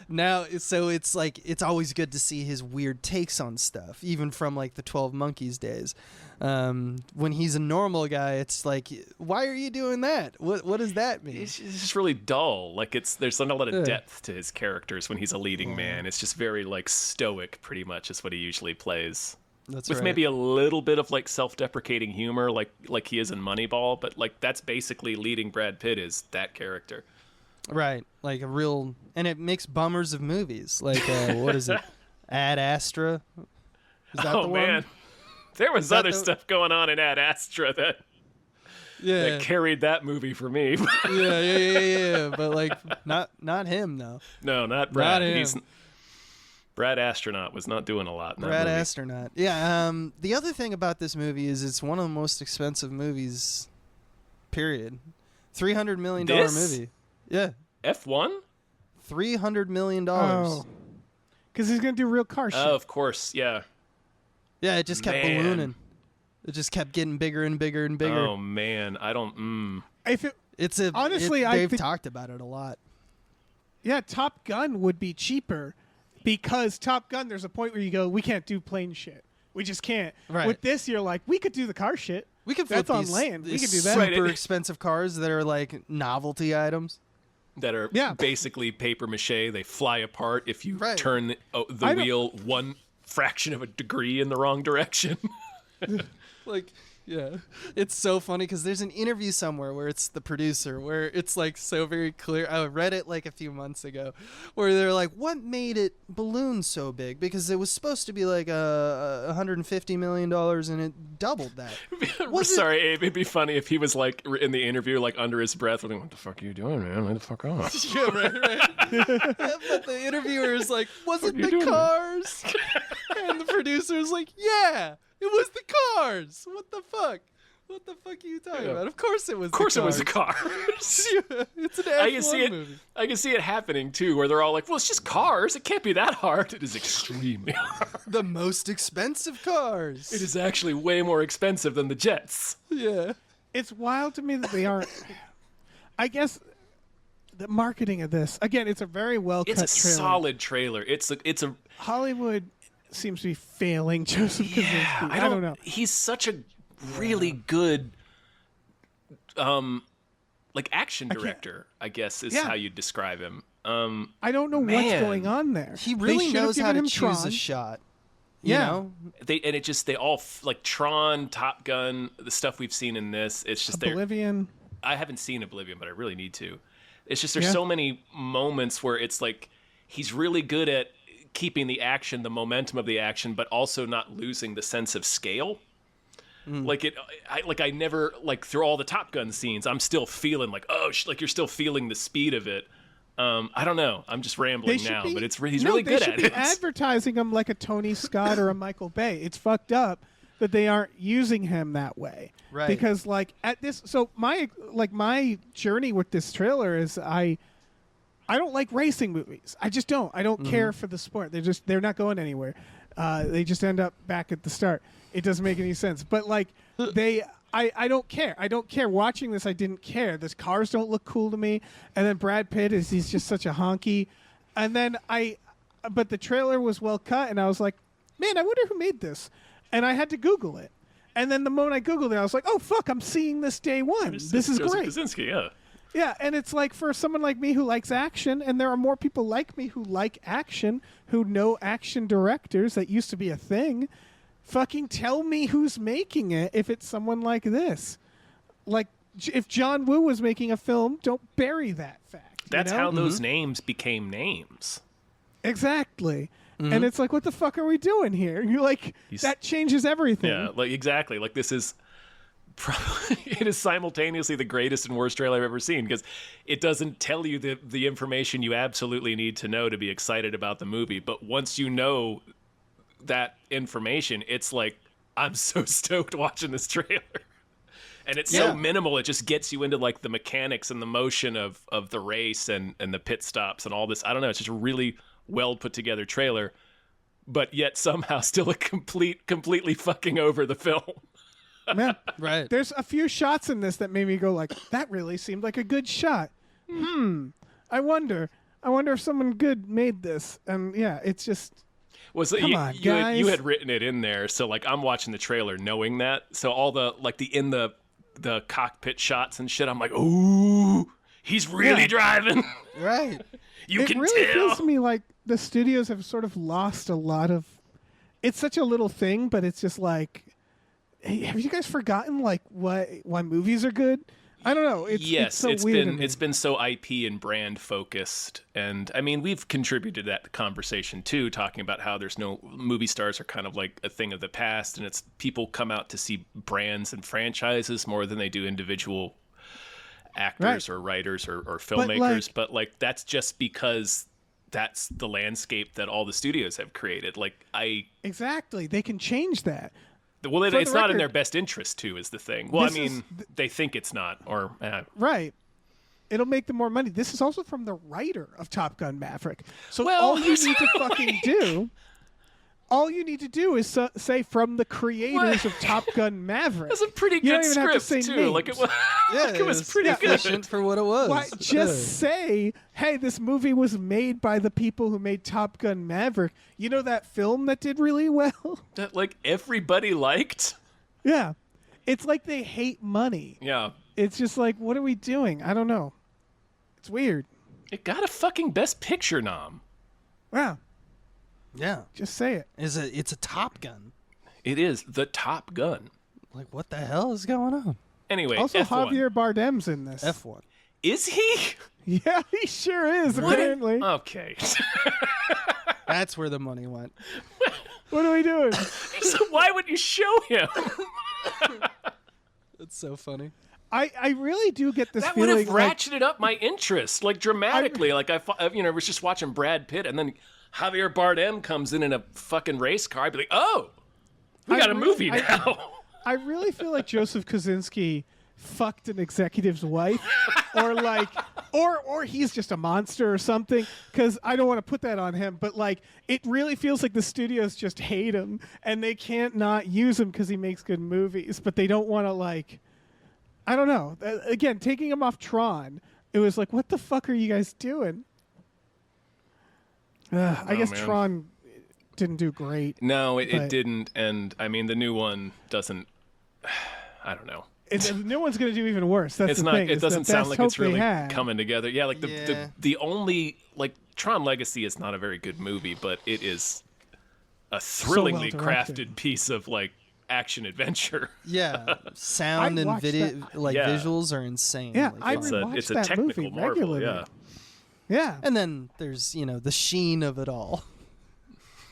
now so it's like it's always good to see his weird takes on stuff even from like the 12 Monkeys days. When he's a normal guy it's like why are you doing that? What does that mean? It's just really dull. Like there's not a lot of depth to his characters when he's a leading man. It's just very like stoic, pretty much is what he usually plays. That's With right. maybe a little bit of like self-deprecating humor, like he is in Moneyball, but like that's basically leading Brad Pitt is that character. Right, like a real, and it makes bummers of movies. Like what is it, Ad Astra? Is that Oh the man, one? there was that other the- stuff going on in Ad Astra that Yeah, carried that movie for me. yeah. But like, not him though. No, not Brad. Not him. Brad Astronaut was not doing a lot in that Brad movie. Astronaut. Yeah. The other thing about this movie is it's one of the most expensive movies. Period. $300 million This? movie. Yeah, F1? $300 million. Oh. Because he's going to do real car shit. Oh, of course, yeah. Yeah, it just kept Man. ballooning. It just kept getting bigger and bigger and bigger. Oh man, I don't. If it, It's a Honestly, I they've think- talked about it a lot. yeah, Top Gun would be cheaper because Top Gun, there's a point where you go, we can't do plane shit. We just can't. Right. With this, you're like, we could do the car shit. We could flip That's on these, land. We these could do that. Right, super it- expensive cars that are like novelty items. That are Yeah. basically paper mache. They fly apart if you Right. turn the I don't- wheel one fraction of a degree in the wrong direction. Like, yeah, it's so funny because there's an interview somewhere where it's the producer where it's like so very clear. I read it like a few months ago, where they're like, "What made it balloon so big?" Because it was supposed to be like $150 million, and it doubled that. Was it- Sorry, Abe. It'd be funny if he was like in the interview, like under his breath, like, "What the fuck are you doing, man? Lay the fuck off." Yeah, right. But the interviewer is like, "Was it are you the doing, man?" cars?" And the producer is like, "Yeah, it was the cars. What the fuck? What the fuck are you talking Yeah. about? Of course it was. Of course, the it was cars. the cars. It's an I can F1 see it. movie. I can see it happening too, where they're all like, "Well, it's just cars. It can't be that hard." It is extremely hard. The most expensive cars. It is actually way more expensive than the jets. Yeah. It's wild to me that they aren't. I guess the marketing of this, again, it's a very well cut It's a trailer. solid trailer. It's a Hollywood seems to be failing Joseph Kosinski. yeah. I don't know. He's such a really good, like action director. I guess is Yeah. how you describe him. I don't know what's Man. going on there. He They really should have knows how given to him choose Tron. a shot. Yeah. You know? They all like Tron, Top Gun, the stuff we've seen in this. It's just they're Oblivion. I haven't seen Oblivion, but I really need to. It's just there's Yeah. so many moments where it's like he's really good at keeping the action, the momentum of the action, but also not losing the sense of scale. Like I never like through all the Top Gun scenes, I'm still feeling like like you're still feeling the speed of it. I don't know. I'm just rambling now, but he's no, really good they at should be it. advertising him like a Tony Scott or a Michael Bay. It's fucked up that they aren't using him that way. Right. Because my journey with this trailer is I don't like racing movies. I just don't. I don't care for the sport. They're not going anywhere. They just end up back at the start. It doesn't make any sense. But like I don't care. I don't care. Watching this, I didn't care. The cars don't look cool to me. And then Brad Pitt he's just such a honky. And then but the trailer was well cut, and I was like, man, I wonder who made this. And I had to Google it. And then the moment I Googled it, I was like, oh fuck, I'm seeing this day one. This is Joseph great. Kosinski, yeah. Yeah, and it's like for someone like me who likes action, and there are more people like me who like action, who know action directors. That used to be a thing. Fucking tell me who's making it if it's someone like this. Like, if John Woo was making a film, don't bury that fact. That's you know? how those names became names. Exactly. And it's like, what the fuck are we doing here? You're like, that changes everything. Yeah, like exactly. Like this is probably it is simultaneously the greatest and worst trailer I've ever seen because it doesn't tell you the information you absolutely need to know to be excited about the movie. But once you know that information, it's like, I'm so stoked watching this trailer. And it's so minimal, it just gets you into like the mechanics and the motion of the race and the pit stops and all this. I don't know, it's just a really well put together trailer, but yet somehow still a completely fucking over the film. Man, Right. there's a few shots in this that made me go like, that really seemed like a good shot. I wonder if someone good made this. And yeah, it's just... Was it, Come you, on, you, had, guys. you had written it in there, so like I'm watching the trailer knowing that. So all the like the cockpit shots and shit, I'm like, ooh, he's really driving. Right. You it can really tell. feels to me like the studios have sort of lost a lot of... It's such a little thing, but it's just like... Hey, have you guys forgotten like why movies are good? I don't know. It's so weird to me. It's been so IP and brand focused, and I mean we've contributed to that conversation too, talking about how there's no movie stars are kind of like a thing of the past, and it's people come out to see brands and franchises more than they do individual actors or writers or filmmakers. But like that's just because that's the landscape that all the studios have created. Exactly. They can change that. Well, For it's the not in record, their best interest, too, is the thing. Well, I this mean, is they think it's not, or... Right. It'll make them more money. This is also from the writer of Top Gun Maverick. So Well, all you need to fucking do... All you need to do is say from the creators of Top Gun Maverick. That's a pretty You good don't even have to script, say too. names. Like, it was, Yeah, it was pretty good. efficient for what it was. Why, just say, hey, this movie was made by the people who made Top Gun Maverick. You know that film that did really well? That, like, everybody liked? Yeah. It's like they hate money. Yeah. It's just like, what are we doing? I don't know. It's weird. It got a fucking Best Picture nom. Wow. Yeah. Just say it. It's a Top Gun. It is the Top Gun. Like, what the hell is going on? Anyway, Also, F1. Javier Bardem's in this. F1. Is he? Yeah, he sure is, What? apparently. Okay. That's where the money went. What are we doing? So why would you show him? That's so funny. I really do get this That would feeling have like, ratcheted up my interest, like dramatically. Like I was just watching Brad Pitt, and then Javier Bardem comes in a fucking race car. I'd be like, oh, we got a movie now. I really feel like Joseph Kosinski fucked an executive's wife, or like, or he's just a monster or something. Because I don't want to put that on him, but like, it really feels like the studios just hate him and they can't not use him because he makes good movies, but they don't want to like. I don't know. Again, taking him off Tron, it was like, what the fuck are you guys doing? I guess man. Tron didn't do great. No, it But- didn't. And I mean, the new one doesn't. I don't know. The new one's going to do even worse. That's It's the not. thing. It It's the doesn't sound best like hope it's they really had. coming together. Yeah, like Yeah. the only like Tron Legacy is not a very good movie, but it is a thrillingly well-directed. crafted piece of like action adventure. Yeah. Sound I and watched video, that. like Yeah. visuals are insane. Yeah, like, I fun. rewatched It's a that technical movie marvel. regularly. Yeah. Yeah. And then there's, the sheen of it all.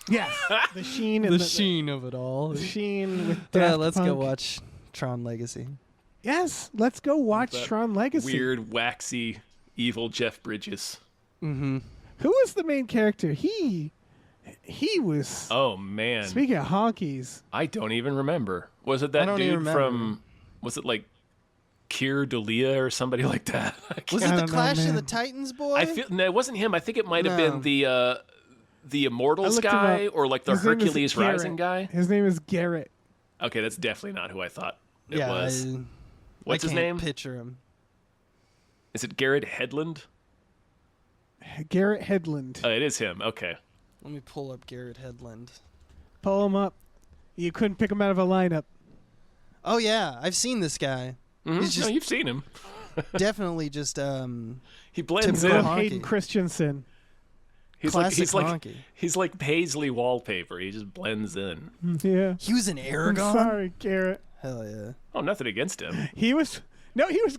Yes. The sheen and The sheen of it all. the sheen with Yeah, Daft let's go Punk. watch Tron Legacy. Yes, let's go watch That Tron Legacy. Weird, waxy, evil Jeff Bridges. Mm-hmm. Who was the main character? He was. Oh man, Speaking of honkies, I don't even remember. Was it I that don't even dude remember. from? Was it like Keir Dullea or somebody like that? Was I it the don't know, Clash of man. the Titans boy? I feel no, it wasn't him. I think it might have No. been the Immortals I looked him guy up. or like the His name is Hercules Garrett. Rising guy. His name is Garrett. Okay, that's definitely not who I thought it yeah, was. What's I his can't name? Picture him. Is it Garrett Hedlund? Garrett Hedlund. It is him. Okay. Let me pull up Garrett Hedlund. Pull him up. You couldn't pick him out of a lineup. Oh yeah, I've seen this guy. Mhm. He's just No, you've seen him. definitely just He blends Typical in. honky. Hayden Christensen. He's like classic he's honky. like Paisley wallpaper. He just blends in. Yeah. He was an I'm Aragon. sorry, Garrett. Hell yeah. Oh, nothing against him. He was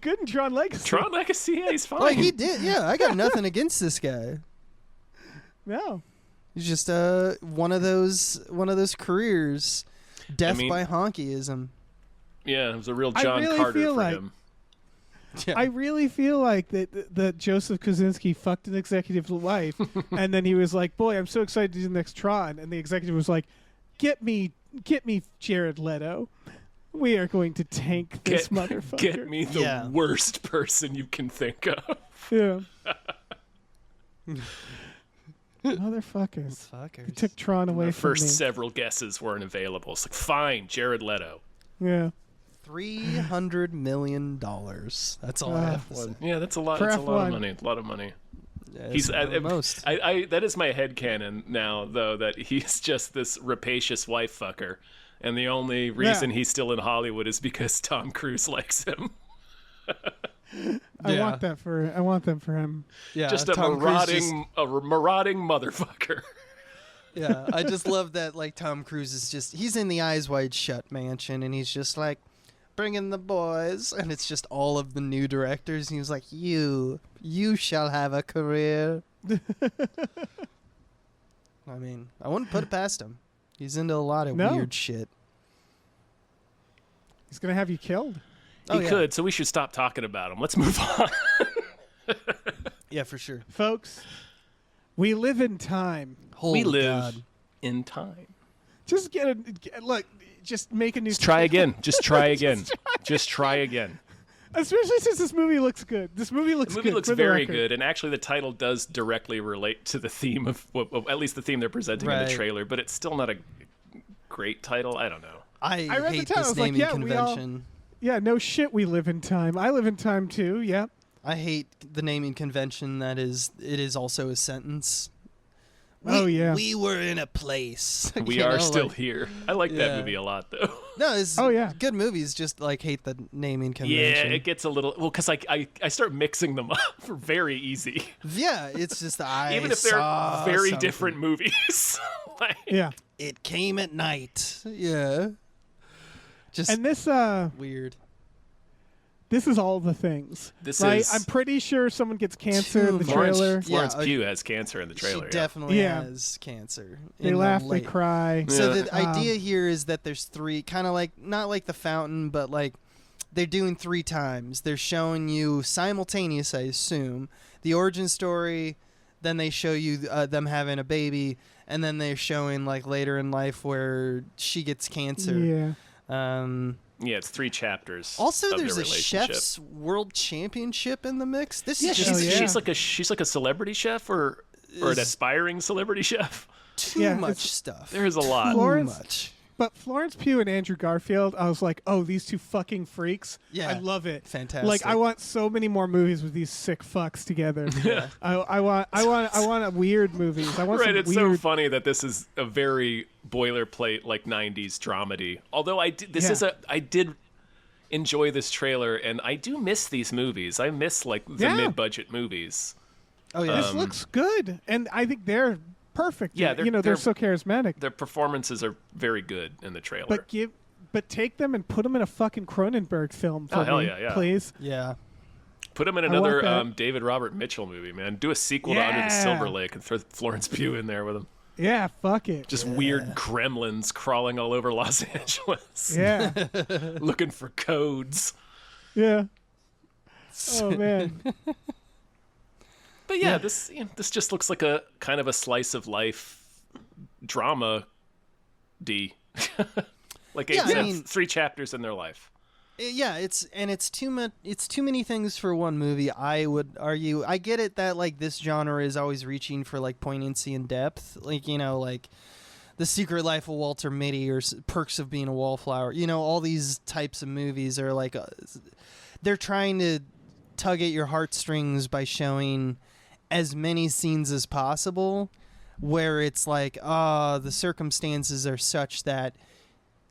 good in Tron Legacy. Tron Legacy, yeah, he's fine. Well, he did. Yeah, I got nothing against this guy. No. He's just one of those careers, death mean- by honkyism. Yeah, it was a real I John really Carter feel for like- him. Yeah. I really feel like that Joseph Kosinski fucked an executive's wife, and then he was like, "Boy, I'm so excited to do the next Tron," and the executive was like, "Get me Jared Leto. We are going to tank this motherfucker." Get me the Yeah. worst person you can think of. Yeah. Motherfuckers. Fuckers. You took Tron away The from first me. several guesses weren't available. It's like, fine, Jared Leto. Yeah. $300 million. That's all I have to say. Yeah, that's a lot. For That's a lot F1. of money. A lot of money. Yeah, He's it's the most. I that is my headcanon now, though, that he's just this rapacious wife fucker, and the only reason he's still in Hollywood is because Tom Cruise likes him. I Yeah. want that for him. Yeah, Just a Tom Cruise just- marauding motherfucker. Yeah, I just love that. Like Tom Cruise is he's in the Eyes Wide Shut mansion, and he's just like, bring in the boys, and it's just all of the new directors. And he was like, you shall have a career. I mean, I wouldn't put it past him. He's into a lot of No. weird shit. He's gonna have you killed. Oh, He yeah. could, so we should stop talking about him. Let's move on. Yeah, for sure. Folks, we live in time. Holy we live God. in time. Just look. Just make a new. Just try again. Just try again. Just try again. Especially since this movie looks good. This movie looks The movie good. looks for the very record. good, and actually the title does directly relate to the theme of, well, at least the theme they're presenting in Right. the trailer, but it's still not a great title. I don't know. I read the hate title, I this was like, naming yeah, we all- convention. Yeah, no shit. We live in time. I live in time too. Yeah. I hate the naming convention that it is also a sentence. Oh, yeah. We were in a place. We You are know, still like- here. I like that Yeah. movie a lot, though. No, it's Oh, yeah. good movies. Just like hate the naming Yeah, convention. it gets a little well because I start mixing them up for very easy, Yeah, it's just even if they're saw very something. different movies. Like, Yeah. It came at night. Yeah, just And this weird. this is all the things. This right? is- I'm pretty sure someone gets cancer in the Too much. trailer. Florence Yeah, Pugh has cancer in the trailer. She yeah. definitely Yeah. has cancer. They in the laugh, they late- cry. So Yeah. the idea here is that there's three, kind of like not like the fountain, but like they're doing 3 times. They're showing you simultaneous, I assume, the origin story. Then they show you them having a baby, and then they're showing like later in life where she gets cancer. Yeah. Yeah, it's 3 chapters. Also, of there's their a relationship. chef's world championship in the mix. This Yeah, is she's, just yeah. she's like a celebrity chef or an Is- aspiring celebrity chef. too Yeah, much it's- stuff. There's a lot. Too Florence- much. But Florence Pugh and Andrew Garfield, I was like, oh, these 2 fucking freaks. Yeah. I love it. Fantastic. Like, I want so many more movies with these sick fucks together. Yeah. I want a weird movies. I want Right, some it's weird. so funny that this is a very boilerplate like 90s dramedy. Although I did enjoy this trailer, and I do miss these movies. I miss like the Yeah. mid-budget movies. Oh yeah. This looks good, and I think they're perfect. Yeah, they're they're- so charismatic. Their performances are very good in the trailer. But take them and put them in a fucking Cronenberg film for Oh, hell me, yeah, yeah. please. Yeah. Put him in want another that. David Robert Mitchell movie, man. Do a sequel to Under the Yeah. Silver Lake and throw Florence Pugh in there with him. Yeah, fuck it. Just weird gremlins crawling all over Los Angeles, Yeah, looking for codes. yeah. Oh man. But yeah, this just looks like a kind of a slice of life drama. Like I mean, 3 chapters in their life. Yeah, it's too much. It's too many things for one movie. I would argue. I get it that like this genre is always reaching for like poignancy and depth. Like like The Secret Life of Walter Mitty or Perks of Being a Wallflower. All these types of movies are like they're trying to tug at your heartstrings by showing as many scenes as possible, where it's like the circumstances are such that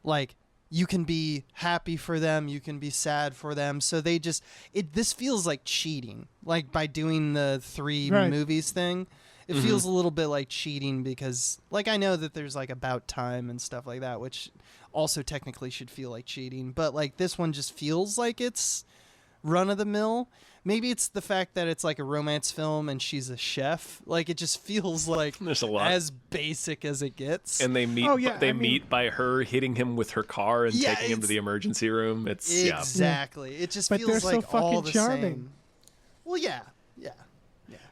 like. You can be happy for them, you can be sad for them. So they just this feels like cheating. Like by doing the 3 movies thing, it feels a little bit like cheating because like I know that there's like About Time and stuff like that, which also technically should feel like cheating, but like this one just feels like it's run of the mill. Maybe it's the fact that it's like a romance film and she's a chef. Like it just feels like there's a lot. As basic as it gets. And they meet. Meet by her hitting him with her car and taking him to the emergency room. It's exactly. It just but feels they're like so all the charming. same. Well, yeah.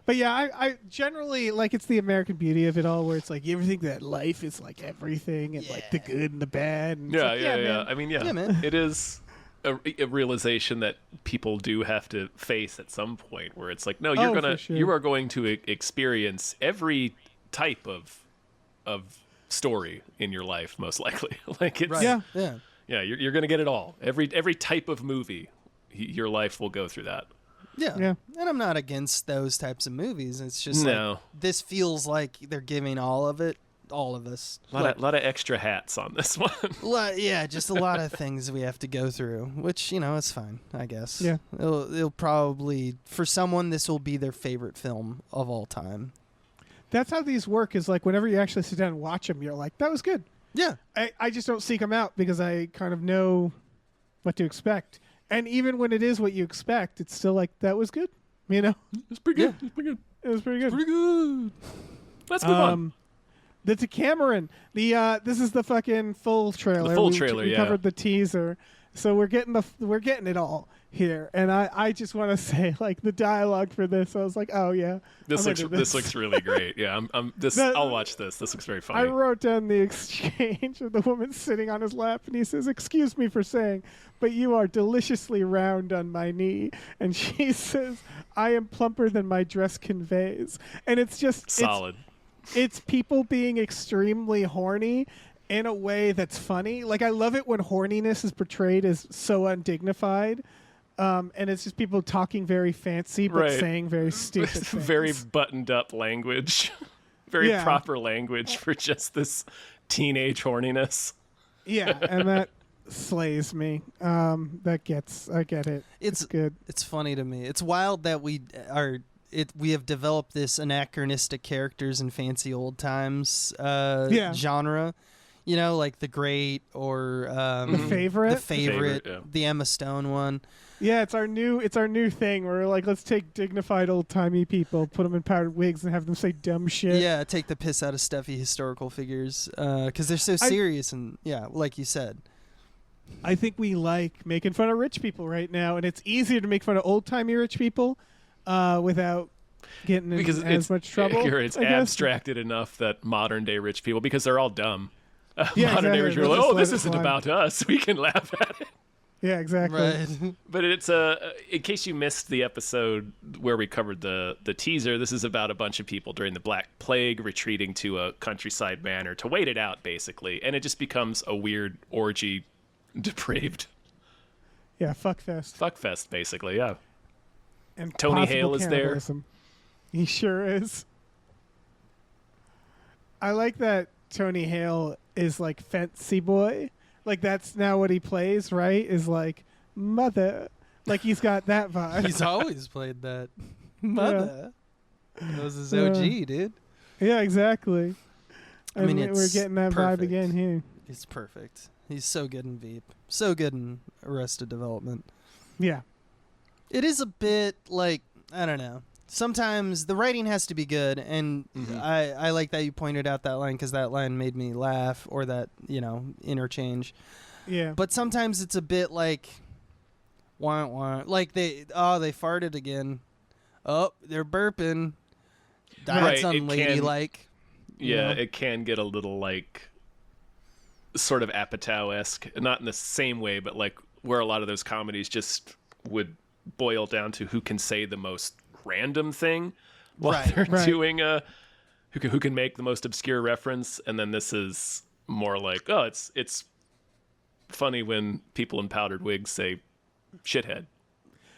But yeah, I generally like it's the American beauty of it all, where it's like you ever think that life is like everything and like the good and the bad. And yeah. man. I mean, man. It is. A realization that people do have to face at some point, where it's like, no, you are going to experience every type of story in your life, most likely. Like it's you're going to get it all. Every type of movie, your life will go through that. Yeah, and I'm not against those types of movies. It's just like, this feels like they're giving all of us. A lot of extra hats on this one. Just a lot of things we have to go through, which, it's fine, I guess. Yeah. It'll probably, for someone, this will be their favorite film of all time. That's how these work, is like whenever you actually sit down and watch them, you're like, that was good. Yeah. I just don't seek them out because I kind of know what to expect. And even when it is what you expect, it's still like, that was good. It's pretty good. Yeah. It was pretty good. Pretty good. Let's move on. The Decameron. This is the fucking full trailer. The full trailer, we covered the teaser, so we're getting it all here. And I just want to say, like, the dialogue for this, I was like, oh yeah, this looks really great. Yeah, I'll watch this. This looks very funny. I wrote down the exchange of the woman sitting on his lap, and he says, "Excuse me for saying, but you are deliciously round on my knee," and she says, "I am plumper than my dress conveys," and it's just solid. It's people being extremely horny in a way that's funny. Like, I love it when horniness is portrayed as so undignified. And it's just people talking very fancy but saying very stupid things. Very buttoned up language. Very proper language for just this teenage horniness. Yeah, and that slays me. I get it. It's good. It's funny to me. It's wild that we have developed this anachronistic characters in fancy old times genre, like The Great or The Favorite, the Emma Stone one. Yeah, it's our new thing. Where we're like, let's take dignified old timey people, put them in powdered wigs, and have them say dumb shit. Yeah, take the piss out of stuffy historical figures because they're so serious and like you said. I think we like making fun of rich people right now, and it's easier to make fun of old timey rich people. Without getting in as much trouble. It's abstracted enough that modern day rich people, because they're all dumb. Modern day rich people are like, this isn't about us. We can laugh at it. Yeah, exactly. Right. But it's in case you missed the episode where we covered the teaser, this is about a bunch of people during the Black Plague retreating to a countryside manor to wait it out, basically. And it just becomes a weird orgy, depraved. Yeah, fuckfest, basically, yeah. And Tony Hale is there. He sure is. I like that Tony Hale is like Fancy Boy. Like, that's now what he plays, right? Is like mother. Like, he's got that vibe. He's always played that. Mother. Yeah. That was his OG, dude. Yeah, exactly. I mean, we're getting that vibe again here. He's perfect. He's so good in Veep. So good in Arrested Development. Yeah. It is a bit like, I don't know. Sometimes the writing has to be good, and I like that you pointed out that line because that line made me laugh, or that, interchange. Yeah. But sometimes it's a bit like, wah, wah. Like they farted again. oh, they're burping. Right, That's it unladylike. Yeah, it can get a little like sort of Apatow-esque, not in the same way, but like where a lot of those comedies just would boil down to who can say the most random thing while they're doing who can make the most obscure reference, and then this is more like, oh, it's funny when people in powdered wigs say shithead.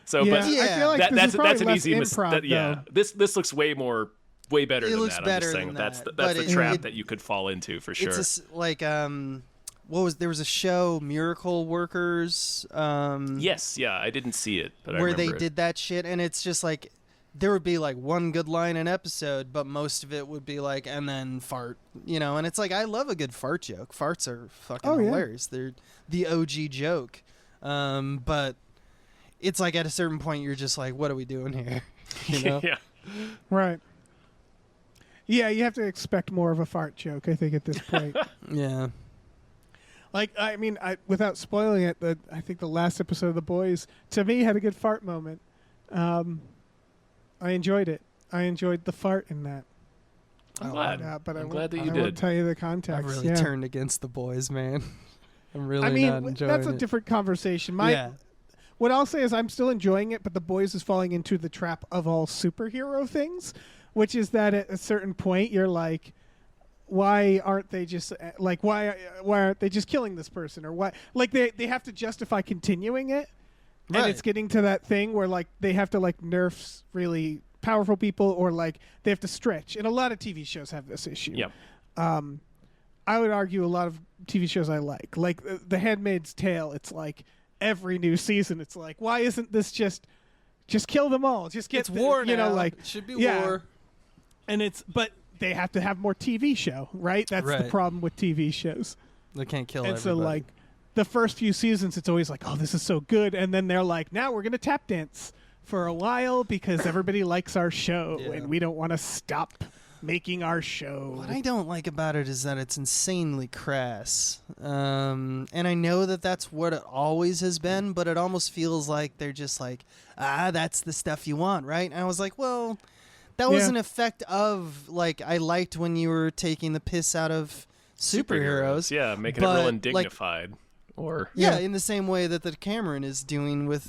So, Yeah, but I feel like this that's is probably an less easy mistake. improv, Yeah, though. this looks way better It than looks that. better I'm just saying than that's that, that's but the it- trap it- that you could fall into for sure. It's like there was a show, Miracle Workers. Yes, yeah, I didn't see it, but I where remember they it. did that shit, and it's just like there would be like one good line an episode, but most of it would be like, and then fart, and it's like, I love a good fart joke. Farts are fucking Oh, yeah. hilarious. They're the OG joke. But it's like at a certain point you're just like, what are we doing here? Yeah. Right. Yeah, you have to expect more of a fart joke, I think, at this point. Yeah. Like, I mean, without spoiling it, I think the last episode of The Boys, to me, had a good fart moment. I enjoyed it. I enjoyed the fart in that. I'm glad. But I'm glad that you I did. won't tell you the context. I've really yeah. turned against the boys, man. I'm really I mean, not enjoying that's a it. different conversation. Yeah. What I'll say is I'm still enjoying it, but The Boys is falling into the trap of all superhero things, which is that at a certain point you're like, why aren't they just like why aren't they just killing this person, or why like they have to justify continuing it, and Right. it's getting to that thing where like they have to like nerf really powerful people, or like they have to stretch, and a lot of TV shows have this issue. Yep. I would argue a lot of TV shows I like The Handmaid's Tale. It's like every new season, it's like, why isn't this just kill them all? Just get It's war you know, now. like It should be yeah. war. And but they have to have more TV show, right? That's the Right. problem with TV shows. They can't kill And everybody. so like the first few seasons, it's always like, oh, this is so good, and then they're like, now we're gonna tap dance for a while because everybody likes our show, Yeah. and we don't want to stop making our show. What I don't like about it is that it's insanely crass. And I know that that's what it always has been, but it almost feels like they're just like, that's the stuff you want, right? And I was like, well, that was Yeah. an effect of, like, I liked when you were taking the piss out of superheroes. Yeah, making it real but, and like, dignified. Or Yeah, Yeah. in the same way that the Decameron is doing with,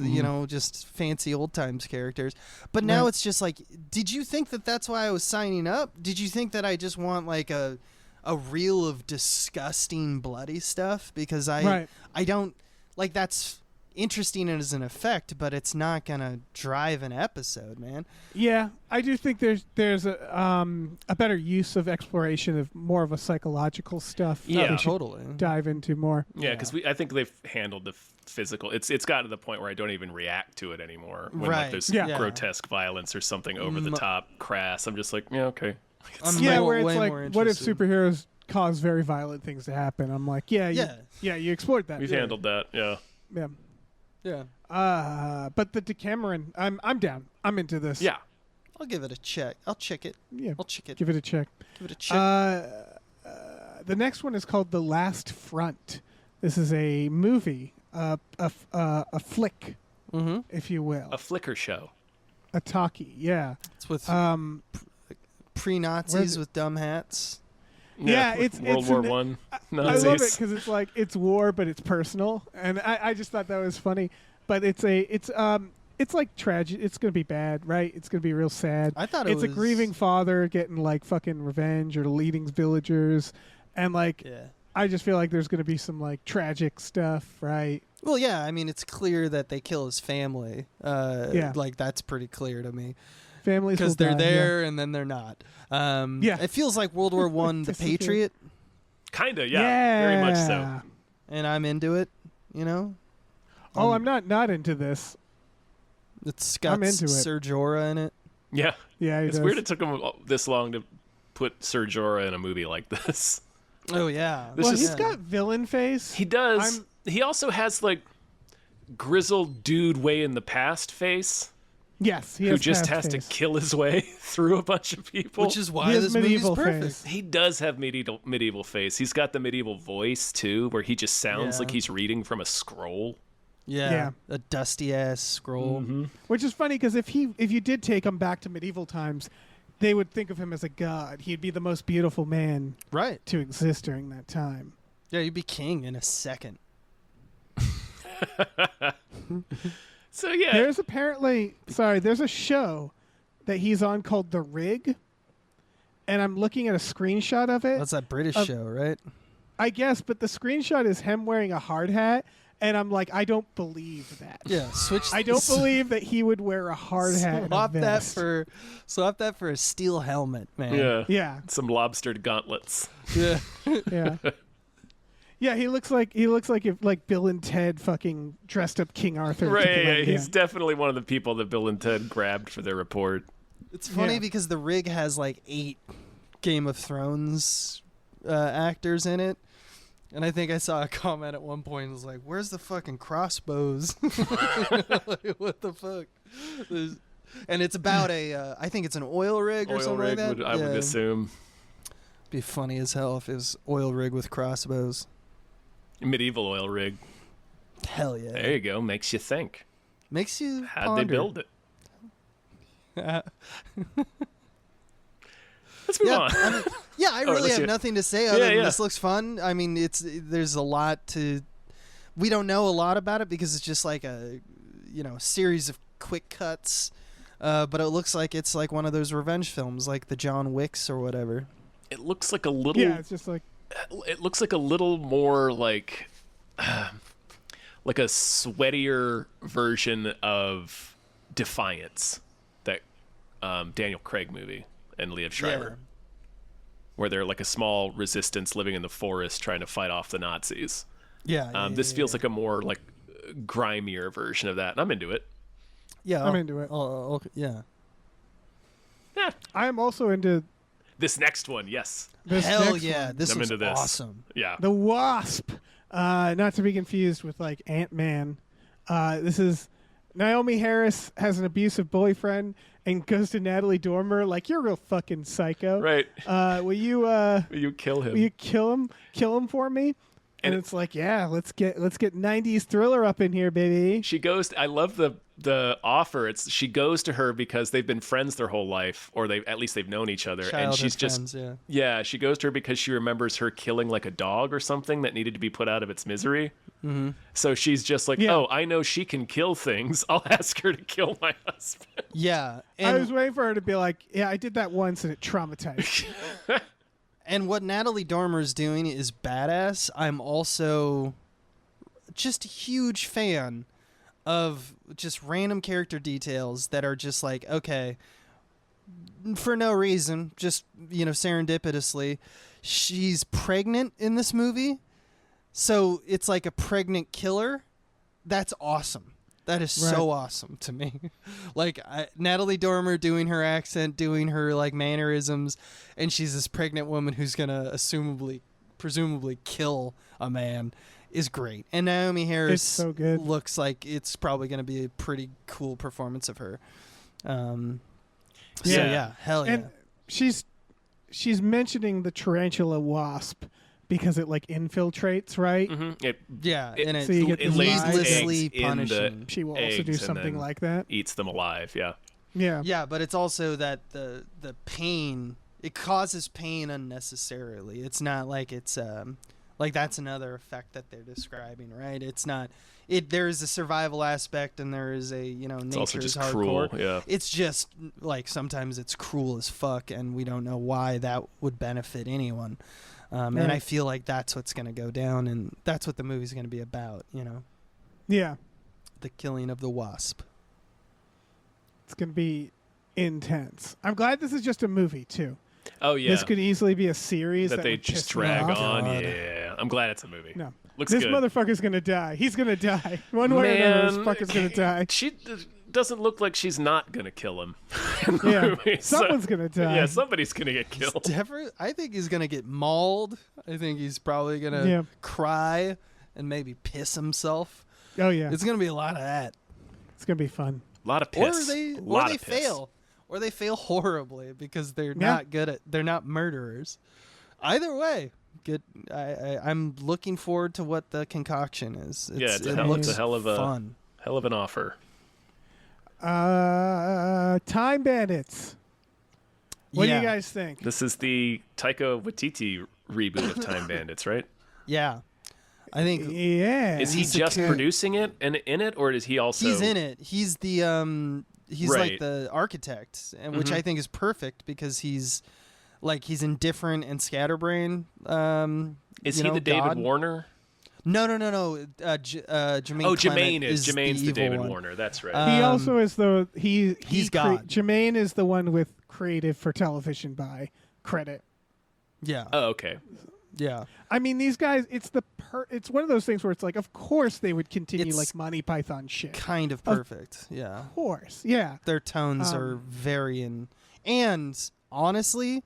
just fancy old times characters. But now Right. it's just like, did you think that that's why I was signing up? Did you think that I just want like a reel of disgusting bloody stuff? Because Right. I don't, like, that's interesting as an effect, but it's not going to drive an episode, man. Yeah, I do think there's a better use of exploration of more of a psychological stuff. that Yeah. we should Totally. dive into more. yeah, because I think they've handled the physical. It's gotten to the point where I don't even react to it anymore. When Right. like, there's Yeah. grotesque violence or something over the top, crass. I'm just like, yeah, okay. I'm Yeah, way- where it's way like, more what if interested. superheroes cause very violent things to happen? I'm like, yeah, you explored that. We've yeah. handled that. Yeah. Yeah. Yeah. But the Decameron, I'm down. I'm into this. Yeah. I'll give it a check. I'll check it. Yeah. I'll check it. Give it a check. Give it a check. The next one is called The Last Front. This is a movie, a flick, Mm-hmm. if you will, A flicker show. a talkie. Yeah. It's with Where's pre-Nazis it? with dumb hats. Yeah, with it's World War an- One. I Nazis. love it because it's like it's war, but it's personal, and I just thought that was funny. But it's like tragic. It's gonna be bad, right? It's gonna be real sad. I thought it it's a was- grieving father getting like fucking revenge or leading villagers, and like Yeah. I just feel like there's gonna be some like tragic stuff, right? Well, yeah. I mean, it's clear that they kill his family. Yeah. Like that's pretty clear to me Families because will they're die, there and then they're not. Yeah. It feels like World War One, The This is it. Patriot, Kinda, yeah. Very much so. and I'm into it. You know. Oh, I'm not into this. It's got I'm into it. Ser Jorah in it. Yeah. Yeah, he It's does. weird it took him this long to put Ser Jorah in a movie like this. Oh yeah. This Well, is- he's got villain face. He does. I'm- He also has like grizzled dude way in the past face Yes, he who has just past has to face. kill his way through a bunch of people. Which is He why has this movie's medieval perfect. face. He does have medieval face. He's got the medieval voice too, where he just sounds Yeah. like he's reading from a scroll. Yeah, a dusty ass scroll. Mm-hmm. Which is funny because if you did take him back to medieval times, they would think of him as a god. He'd be the most beautiful man Right. to exist during that time. Yeah, you'd be king in a second. So yeah, There's there's a show that he's on called The Rig, and I'm looking at a screenshot of it. That's that British show, right? I guess, but the screenshot is him wearing a hard hat, and I'm like, I don't believe that. Yeah, switch. I don't believe that he would wear a hard hat. and a Swap vest. swap that for a steel helmet, man. yeah, Yeah, some lobstered gauntlets. Yeah. yeah. Yeah, he looks like if like Bill and Ted fucking dressed up King Arthur. to Right, yeah, blend he's in. definitely one of the people that Bill and Ted grabbed for their report. It's funny Yeah. because The Rig has like 8 Game of Thrones actors in it. And I think I saw a comment at one point. It was like, "Where's the fucking crossbows? Like, what the fuck?" And it's about I think it's an oil rig or Oil something rig, like that. I would assume. Be funny as hell if it was oil rig with crossbows. Medieval oil rig. Hell yeah! There you go. Makes you think. Makes you How'd ponder. they build it? Let's move on. I really unless have you- nothing to say other than yeah. this looks fun. I mean, there's a lot to. We don't know a lot about it because it's just like a, series of quick cuts. But it looks like it's like one of those revenge films, like the John Wicks or whatever. It looks like a little. Yeah, it's just like It looks like a little more like a sweatier version of Defiance, that Daniel Craig movie, and Liev Schreiber, where they're like a small resistance living in the forest trying to fight off the Nazis. This feels like a more like grimier version of that, and I'm into it. Yeah, I'm into it. Yeah. Yeah, I'm also into this next one, yes. this Hell next yeah! one. This I'm was into this. awesome. Yeah, The Wasp. Not to be confused with like Ant-Man. This is Naomi Harris has an abusive boyfriend and goes to Natalie Dormer like, "You're a real fucking psycho. right. Will you You kill him. will you kill him for me?" And it's like, yeah, let's get 90s thriller up in here, baby. She goes. I love the offer. She goes to her because they've been friends their whole life, or at least they've known each other, and Childhood she's friends, just yeah. She goes to her because she remembers her killing like a dog or something that needed to be put out of its misery. Mm-hmm. So she's just like, Yeah. oh, I know she can kill things. I'll ask her to kill my husband. Yeah, I and was waiting for her to be like, yeah, I did that once and it traumatized me. And what Natalie Dormer's doing is badass. I'm also just a huge fan of just random character details that are just like, okay, for no reason, just, serendipitously, she's pregnant in this movie. So it's like a pregnant killer. That's awesome. That is so awesome to me. Like Natalie Dormer doing her accent, doing her like mannerisms, and she's this pregnant woman who's gonna presumably kill a man is great. And Naomi Harris so good. looks like it's probably gonna be a pretty cool performance of her. So yeah, hell yeah. And she's mentioning the tarantula wasp because it like infiltrates, right? Mm-hmm. and So you get It the lays its needlessly eggs in punishing. She will also eggs do and something then like that. eats them alive. Yeah. Yeah. Yeah, but it's also that the pain, it causes pain unnecessarily. It's not like it's like that's another effect that they're describing, right? It's not there is a survival aspect and there is a, It's nature also is just hardcore. cruel. Yeah. It's just like sometimes it's cruel as fuck and we don't know why that would benefit anyone. And I feel like that's what's going to go down and that's what the movie's going to be about, Yeah. the killing of the wasp. It's going to be intense. I'm glad this is just a movie, too. Oh yeah. This could easily be a series that that they would just piss me drag off. on. God. Yeah. I'm glad it's a movie. No. Looks This good. motherfucker's going to die. He's going to die. One way or another, this fucker's going to die. She doesn't look like she's not gonna kill him. In the Yeah. movie, so- Someone's going to die. Yeah, somebody's gonna get killed. I think he's gonna get mauled. I think he's probably gonna cry and maybe piss himself. Oh, yeah. It's gonna be a lot of that. It's going to be fun. A lot of Or piss. they fail. Or they fail horribly because they're not good at. They're not murderers. Either way, Good. I'm looking forward to what the concoction is. It's it a looks hell of a fun. hell of an offer. Time Bandits. What do you guys think? This is the Taika Waititi reboot of Time Bandits, right? Yeah. I think Yeah. Is he just producing it and in it, or is he also? he's in it. He's the he's like Right. the architect, and which I think is perfect because he's indifferent and scatterbrain. Is you he know, the David God. Warner? No. Jermaine. Oh, Clement Jermaine is. Jermaine's the evil David one. Warner. That's right. He also is the he's God. Jermaine is the one with creative for television by credit. Yeah. Oh, okay. Yeah. I mean, these guys. It's one of those things where it's like, of course they would continue It's like Monty Python shit. Kind of perfect. Yeah. Of course, yeah. Their tones are varying, and honestly,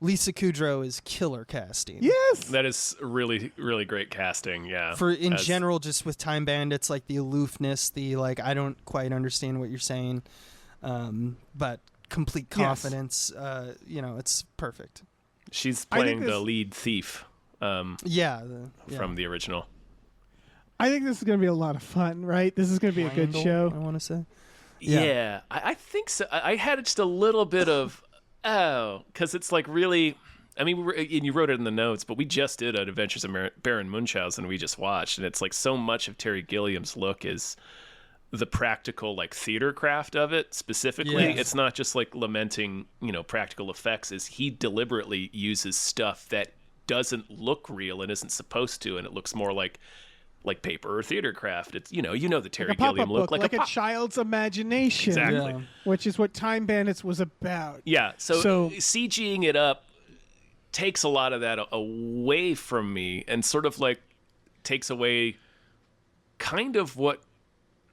Lisa Kudrow is killer casting. Yes. That is really, really great casting. Yeah. For in general, just with Time Bandits, like the aloofness, the like I don't quite understand what you're saying, but complete confidence. It's perfect. She's I think playing the this- lead thief Yeah. from the original. I think this is going to be a lot of fun, right? This is going to be a good Randall, show. I want to say. Yeah, I think so. I had just a little bit of because it's like really. I mean, and you wrote it in the notes, but we just did an Adventures of Baron Munchausen we just watched, and it's like so much of Terry Gilliam's look is the practical like theater craft of it specifically. Yes. It's not just like lamenting practical effects. Is he deliberately uses stuff that doesn't look real and isn't supposed to, and it looks more like paper or theater craft. It's the Terry Like a pop-up Gilliam look, book, like a child's imagination. Exactly. Yeah. Which is what Time Bandits was about. Yeah, so So- CGing it up takes a lot of that away from me and sort of like takes away kind of what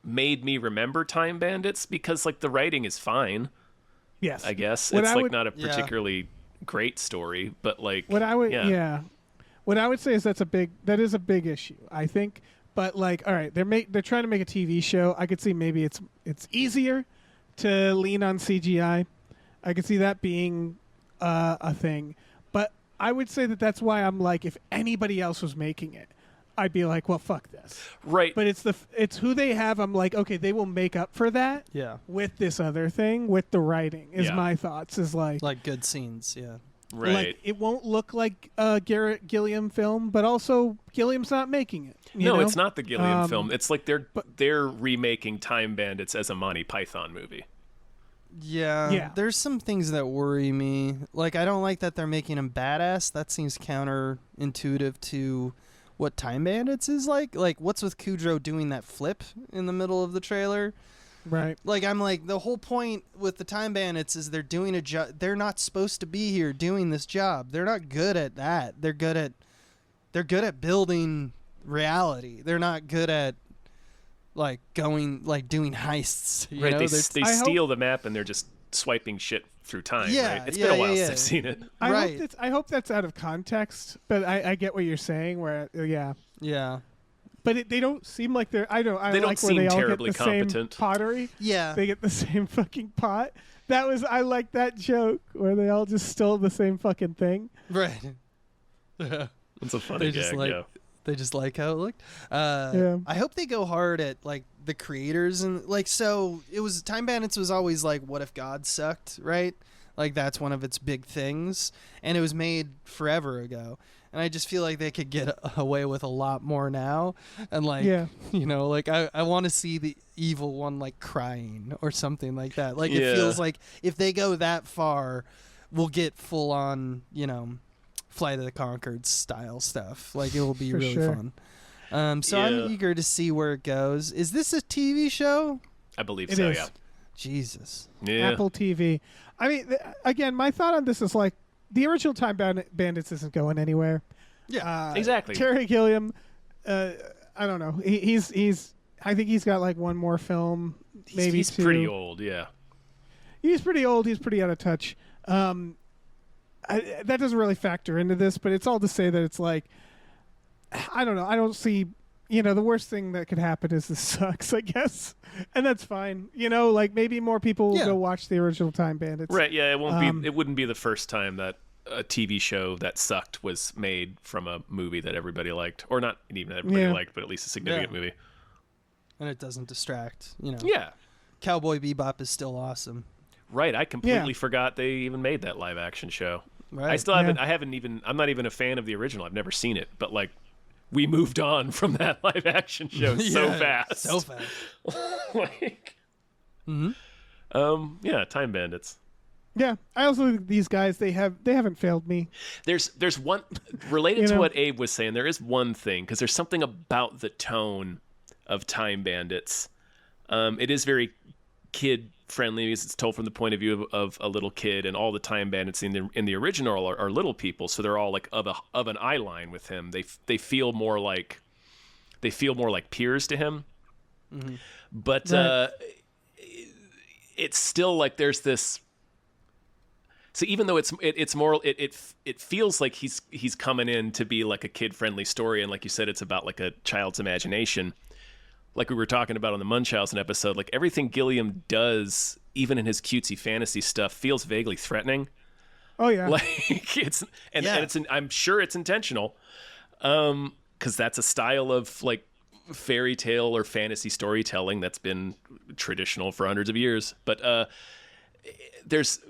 made me remember Time Bandits, because like the writing is fine, Yes. I guess. What It's I like would- not a particularly great story, but like What I would yeah. What I would say is that is a big issue, I think. But like, all right, they're trying to make a TV show. I could see maybe it's easier to lean on CGI. I could see that being a thing. But I would say that that's why I'm like, if anybody else was making it, I'd be like, well, fuck this. Right. But it's who they have. I'm like, okay, they will make up for that. Yeah. With this other thing, with the writing, is Yeah. my thoughts. Is like Good scenes. Yeah. Right. like it won't look like a Garrett Gilliam film, but also Gilliam's not making it. You no, know? it's not the Gilliam film. It's like they're remaking Time Bandits as a Monty Python movie. Yeah. Yeah. There's some things that worry me. Like, I don't like that they're making him badass. That seems counterintuitive to what Time Bandits is like. Like, what's with Kudrow doing that flip in the middle of the trailer? Right. Like, I'm like, the whole point with the Time Bandits is they're doing a job. They're not supposed to be here doing this job. They're not good at that. They're good at building reality. They're not good at doing heists. You Right. know? They They're- steal the map and they're just swiping shit through time. Yeah, Right. It's yeah, been a while yeah, since I've seen it. Right. I hope that's out of context, but I get what you're saying. Where Yeah. but they don't seem like they're. I They like don't where seem they all get terribly the same competent. pottery. Yeah. They get the same fucking pot. I like that joke where they all just stole the same fucking thing. Right. It's a funny They just gag. like Yeah. they just like how it looked. Yeah. I hope they go hard at like the creators and like so it was Time Bandits was always like what if God sucked, right? Like that's one of its big things, and it was made forever ago. And I just feel like they could get away with a lot more now. And like Yeah. like I want to see the evil one like crying or something like that. Like it Yeah. feels like if they go that far, we'll get full on, Flight of the Conchords style stuff. Like it will be For really sure. fun. So Yeah. I'm eager to see where it goes. Is this a TV show? I believe It so. is. Yeah. Jesus. Yeah. Apple TV. I mean, again, my thought on this is like the original Time Bandits isn't going anywhere. Yeah. Exactly. Terry Gilliam, I don't know. He's. I think he's got like one more film, maybe He's two. pretty old. Yeah. He's pretty old. He's pretty out of touch. That doesn't really factor into this, but it's all to say that it's like, I don't know. I don't see. The worst thing that could happen is this sucks, I guess, and that's fine. Like maybe more people will Yeah. go watch the original Time Bandits. Right. Yeah. It won't be. It wouldn't be the first time that a TV show that sucked was made from a movie that everybody liked, or not even everybody liked, but at least a significant movie. And it doesn't distract, you know. Yeah. Cowboy Bebop is still awesome. Right. I completely forgot they even made that live action show. Right. I still haven't. I'm not even a fan of the original. I've never seen it, but like, we moved on from that live action show so fast. So fast. Like, yeah, Time Bandits. Yeah, I also think these guys they haven't failed me. There's one related to what Abe was saying. There is one thing, because there's something about the tone of Time Bandits. It is very kid friendly because it's told from the point of view of a little kid, and all the Time Bandits in the original are little people, so they're all like of an eye line with him. They feel more like peers to him. Mm-hmm. But it's still like there's this. So even though it's more it feels like he's coming in to be like a kid friendly story, and like you said, it's about like a child's imagination. Like we were talking about on the Munchausen episode, like everything Gilliam does, even in his cutesy fantasy stuff, feels vaguely threatening. Oh yeah, like I'm sure it's intentional, because that's a style of like fairy tale or fantasy storytelling that's been traditional for hundreds of years. But there's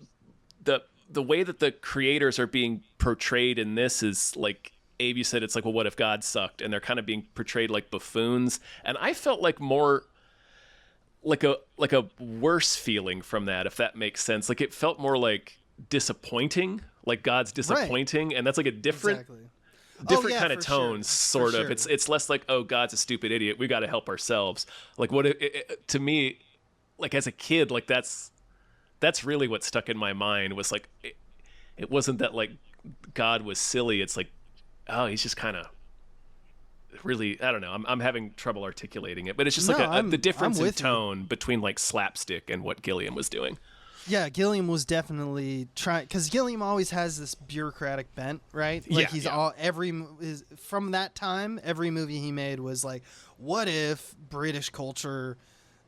the way that the creators are being portrayed in this is like. Abe, you said it's like, well, what if God sucked? And they're kind of being portrayed like buffoons. And I felt like more like a worse feeling from that, if that makes sense. Like it felt more like disappointing, like God's disappointing. Right. And that's like a different kind of tone, sure. sort of. Sure. It's less like, oh, God's a stupid idiot. We got to help ourselves. Like to me, like as a kid, like that's really what stuck in my mind was like, it wasn't that like God was silly. It's like, oh, he's just kind of really, I don't know. I'm having trouble articulating it, but it's just the difference in tone between like slapstick and what Gilliam was doing. Yeah, Gilliam was definitely trying, because Gilliam always has this bureaucratic bent, right? Like from that time, every movie he made was like, what if British culture,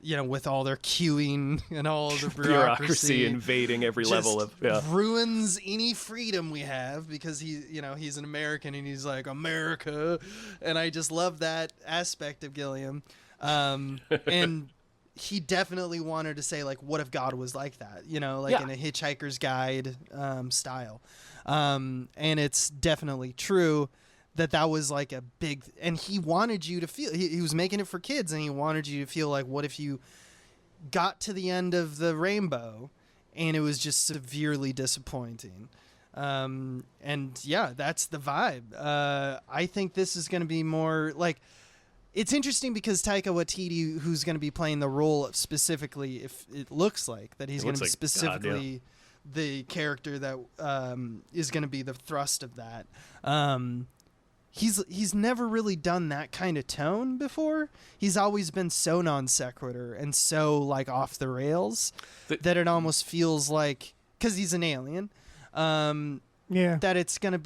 you know, with all their queuing and all the bureaucracy invading every level of ruins any freedom we have, because he's an American and he's like America, and I just love that aspect of Gilliam, and he definitely wanted to say like, what if God was like that, you know, like in a Hitchhiker's Guide style, and it's definitely true. That was like a big, and he wanted you to feel, he was making it for kids, and he wanted you to feel like, what if you got to the end of the rainbow and it was just severely disappointing? And yeah, that's the vibe. I think this is going to be more like, it's interesting because Taika Waititi, who's going to be playing the role of specifically, if it looks like that he's going to be specifically the character that is going to be the thrust of that. He's never really done that kind of tone before. He's always been so non sequitur and so like off the rails that it almost feels like, because he's an alien, that it's gonna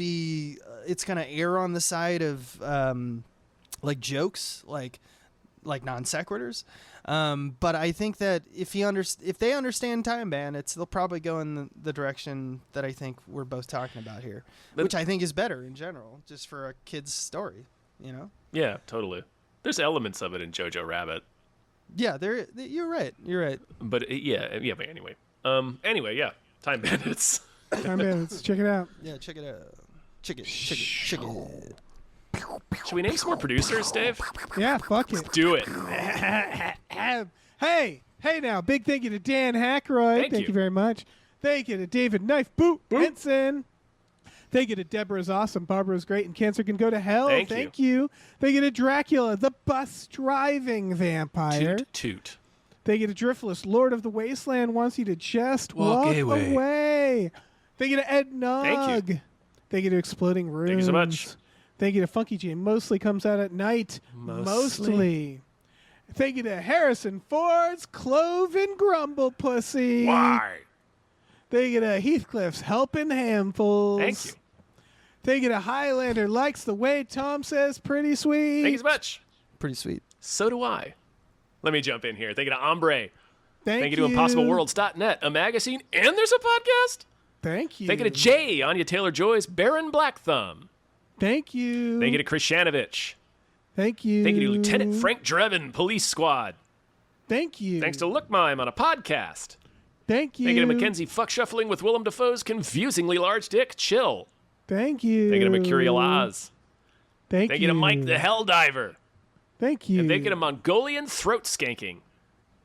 err on the side of like jokes, like non sequiturs. But I think that if they understand Time Bandits, they'll probably go in the direction that I think we're both talking about here, which I think is better in general, just for a kid's story, you know? Yeah, totally. There's elements of it in Jojo Rabbit. Yeah, you're right. But but anyway. Yeah, Time Bandits. Time Bandits, check it out. Yeah, check it out. Check it. Should we name some more producers, Dave? Yeah, fuck it. Let's do it. Hey now, big thank you to Dan Hackroyd. Thank you very much. Thank you to David Knife Boot Benson. Thank you to Deborah's awesome. Barbara's great and cancer can go to hell. Thank you. Thank you to Dracula, the bus driving vampire. Toot. Thank you to Driftless, Lord of the Wasteland wants you to just walk away. Thank you to Ed Nog. Thank you. Thank you to Exploding Rooms. Thank you so much. Thank you to Funky J. Mostly comes out at night. Mostly. Thank you to Harrison Ford's Cloven Grumble Pussy. Why? Thank you to Heathcliff's Helping Handfuls. Thank you. Thank you to Highlander likes the way Tom says pretty sweet. Thank you so much. Pretty sweet. So do I. Let me jump in here. Thank you to Ombre. Thank you to ImpossibleWorlds.net, a magazine, and there's a podcast. Thank you. Thank you to Jay, Anya Taylor-Joy's Baron Blackthumb. Thank you. Thank you to Chris Shanovich. Thank you. Thank you to Lieutenant Frank Drebin, Police Squad. Thank you. Thanks to Look Mime on a podcast. Thank you. Thank you to Mackenzie Fuck Shuffling with Willem Dafoe's confusingly large dick, Chill. Thank you. Thank you to Mercurial Oz. Thank you to Mike the Helldiver. Thank you. And thank you to Mongolian Throat Skanking.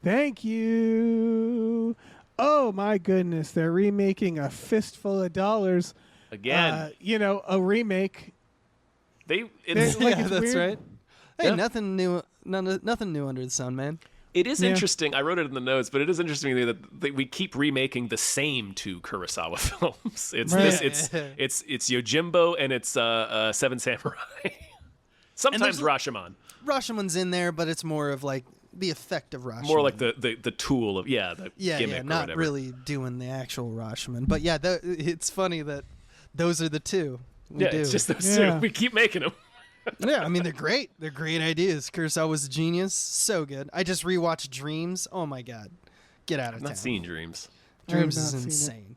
Thank you. Oh my goodness, they're remaking A Fistful of Dollars. Again. A remake. It's That's weird. right. Hey, Yeah. nothing new under the sun, man. It is Yeah. interesting. I wrote it in the notes, but it is interesting to me that we keep remaking the same two Kurosawa films. It's Right. it's Yojimbo and it's Seven Samurai. Sometimes Rashomon. Rashomon's in there, but it's more of like the effect of Rashomon. More like the tool of the gimmick or not whatever. really doing the actual Rashomon. But yeah, it's funny that those are the two. We do. It's just those Yeah. two. We keep making them. Yeah, I mean they're great. They're great ideas. Kurosawa's a genius. So good. I just rewatched Dreams. Oh my god, get out of I've town. not seen Dreams. Dreams I have is not seen it. insane.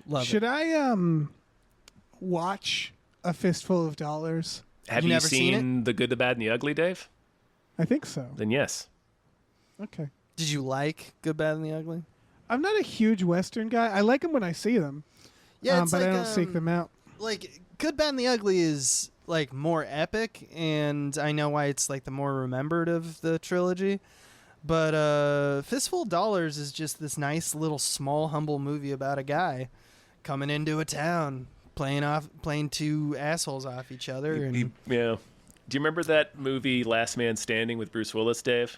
Love Should it. I watch A Fistful of Dollars? Have You you never seen seen The Good, the Bad, and the Ugly, Dave? I think so. Then yes. Okay. Did you like Good, Bad, and the Ugly? I'm not a huge Western guy. I like them when I see them. Yeah, it's but like, I don't seek them out. Like Good, Bad, and the Ugly is like more epic, and I know why it's like the more remembered of the trilogy. But Fistful of Dollars is just this nice little small humble movie about a guy coming into a town, playing two assholes off each other. And Yeah. Do you remember that movie Last Man Standing with Bruce Willis, Dave?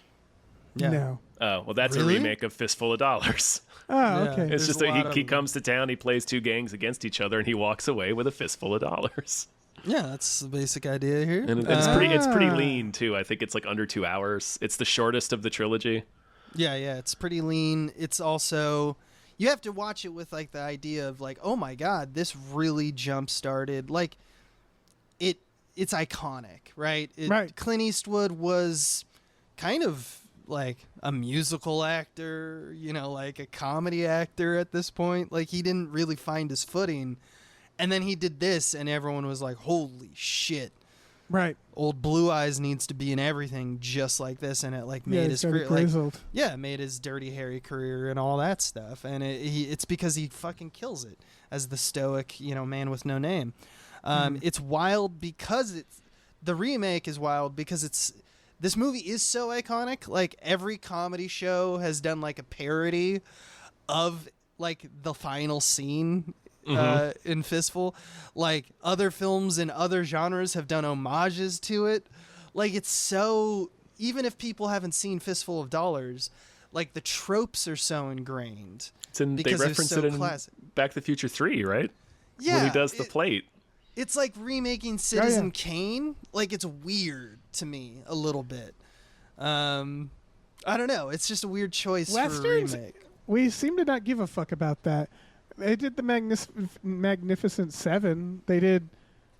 yeah. No. Oh, well, that's Really? a remake of Fistful of Dollars. Oh, Yeah. okay. It's There's just a that lot he of- comes to town, he plays two gangs against each other, and he walks away with a fistful of dollars. Yeah, that's the basic idea here. And it's pretty lean too. I think it's like under 2 hours. It's the shortest of the trilogy. Yeah, it's pretty lean. It's also you have to watch it with like the idea of like, oh my god, this really jump started. Like it's iconic, right? Right. Clint Eastwood was kind of like a musical actor, like a comedy actor at this point. Like he didn't really find his footing. And then he did this and everyone was like, holy shit. Right. Old Blue Eyes needs to be in everything just like this, and it like Yeah, made he's his got it career like grizzled. made his Dirty Harry career and all that stuff, and it's because he fucking kills it as the stoic man with no name. It's wild because the remake is wild because this movie is so iconic. Like every comedy show has done like a parody of like the final scene. In Fistful, like other films in other genres have done homages to it. Like it's so, even if people haven't seen Fistful of Dollars, like the tropes are so ingrained. They Because they're reference so it in classic. Back to the Future 3, right? Yeah, When he does the plate. It's like remaking Citizen Kane. Like it's weird to me a little bit. I don't know. It's just a weird choice for a Westerns, remake. we seem to not give a fuck about that. They did the Magnificent Seven. They did.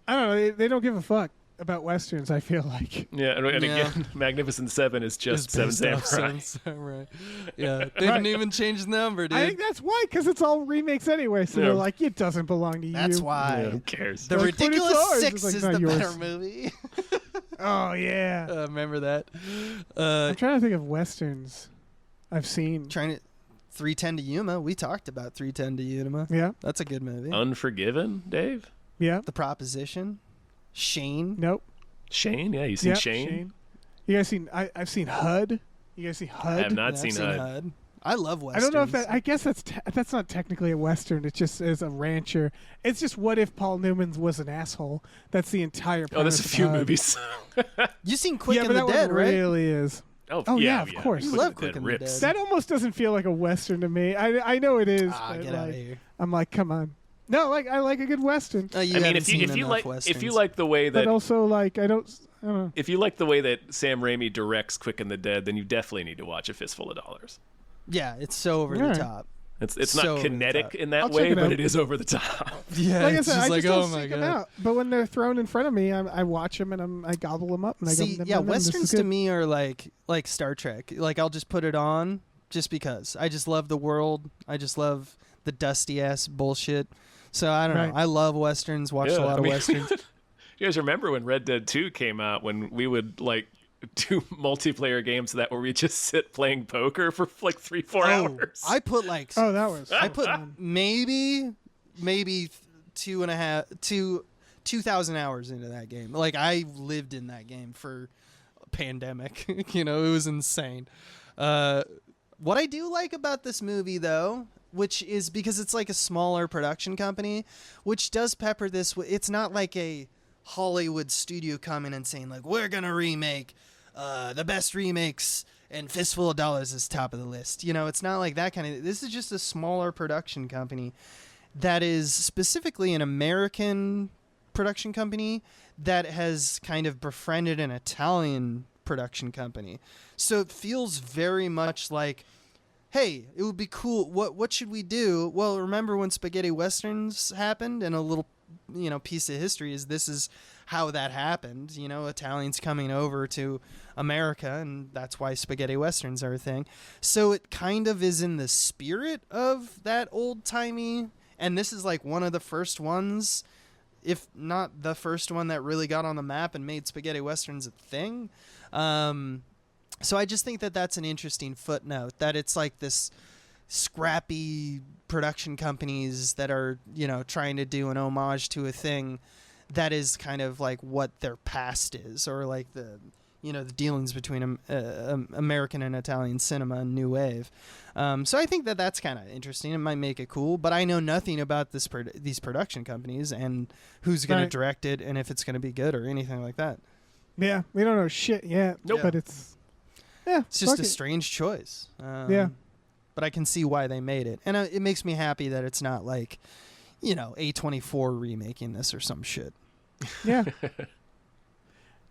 I don't know. They don't give a fuck about westerns. I feel like. Yeah, and Yeah. again, Magnificent Seven is just Seven Samurai. Yeah, they didn't even change the number, dude. I think that's why, because it's all remakes anyway. So Yeah. they're like, it doesn't belong to you. That's why. Yeah, who cares? The Like, but it's Ridiculous ours. Six It's like, is not the yours. better movie. Oh yeah. Remember that? I'm trying to think of westerns I've seen. Trying to 310 to Yuma. We talked about 310 to Yuma. Yeah. That's a good movie. Unforgiven, Dave? Yeah. The Proposition. Shane. Nope. Shane? Yeah, you seen Yep, Shane? You guys seen? I've seen HUD. You guys see HUD? I have not Yeah, seen I've HUD. I love I westerns. don't know if that. I guess that's not technically a western. It just is a rancher. It's just what if Paul Newman was an asshole? That's the entire. Oh, there's a premise of few HUD. movies. You seen Quick Yeah, and but the that Dead, one right? really is. Oh, yeah, of course. You love Quick and the Dead. That almost doesn't feel like a western to me. I know it is. but Get out of like, here. I'm like, come on. No, like I like a good western, You I mean, haven't if seen you enough like westerns. the way but that also like I don't know. if you like the way that Sam Raimi directs Quick and the Dead, then you definitely need to watch A Fistful of Dollars. Yeah, it's so over Alright. the top. It's So not over the kinetic top. in that I'll check way, it but out. it is over the top. Yeah, Like I it's said, just I like, just oh don't my seek god. them out. But when they're thrown in front of me, I watch them and I gobble them up and I See, go. yeah, this is westerns to good." me are like Star Trek. Like I'll just put it on just because. I just love the world. I just love the dusty ass bullshit. So I don't Right. know. I love westerns. Watched a lot of westerns. You guys remember when Red Dead 2 came out, when we would like do multiplayer games where we just sit playing poker for like 3-4 hours? I put like Oh, that was. I put maybe 2,000 hours into that game. Like I lived in that game for a pandemic. It was insane. What I do like about this movie though, which is because it's like a smaller production company, which does pepper this. It's not like a Hollywood studio coming and saying like, we're going to remake the best remakes and Fistful of Dollars is top of the list. It's not like that kind of. This is just a smaller production company that is specifically an American production company that has kind of befriended an Italian production company. So it feels very much like, hey, it would be cool. What should we do? Well, remember when spaghetti westerns happened? And a little, piece of history is this is how that happened. Italians coming over to America, and that's why spaghetti westerns are a thing. So it kind of is in the spirit of that old-timey, and this is like one of the first ones, if not the first one that really got on the map and made spaghetti westerns a thing. So I just think that that's an interesting footnote, that it's like this scrappy production companies that are, trying to do an homage to a thing that is kind of like what their past is, or like the dealings between American and Italian cinema and New Wave. So I think that that's kind of interesting. It might make it cool, but I know nothing about these production companies and who's going to direct it and if it's going to be good or anything like that. Yeah, we don't know shit yet. Nope. But it's just a strange choice. But I can see why they made it, and it makes me happy that it's not like, A24 remaking this or some shit. Yeah.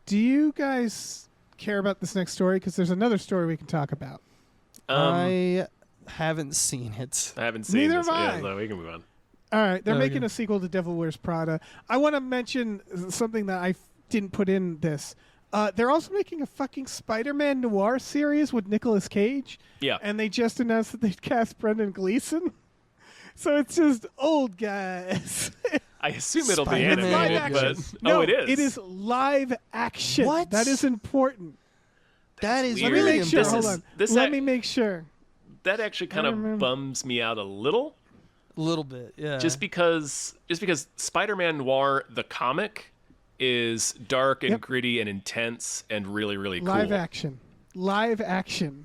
Do you guys care about this next story? Because there's another story we can talk about. I haven't seen it. I haven't seen Neither this. have I. Yeah, so we can move on. All right, they're making Okay. a sequel to Devil Wears Prada. I want to mention something that I didn't put in this. They're also making a fucking Spider-Man noir series with Nicolas Cage. Yeah. And they just announced that they'd cast Brendan Gleeson. So it's just old guys. I assume it'll be Spider-Man. animated, Live but action. No, it is. It is live action. What? That is important. That is weird. Let me really make sure. This Hold is- on. this Let act- me make sure. That actually kind I of remember. bums me out a little, a little bit, yeah. just because Spider-Man Noir the comic is dark and Yep. gritty and intense and really really cool. Live action. Live action.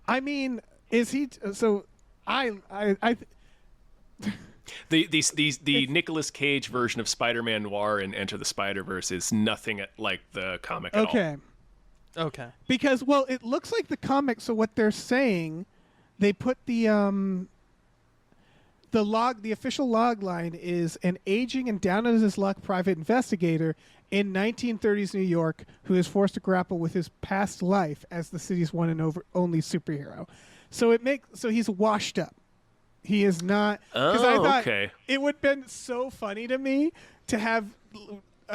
I mean, is he? So I The Nicolas Cage version of Spider-Man Noir and Enter the Spider-Verse is nothing like the comic at all. okay. Okay. Because it looks like the comic. So what they're saying, they put the official log line is an aging and down on his luck private investigator in 1930s New York who is forced to grapple with his past life as the city's one and only superhero. So he's washed up. He is not. Because I Oh, thought okay. it would have been so funny to me to have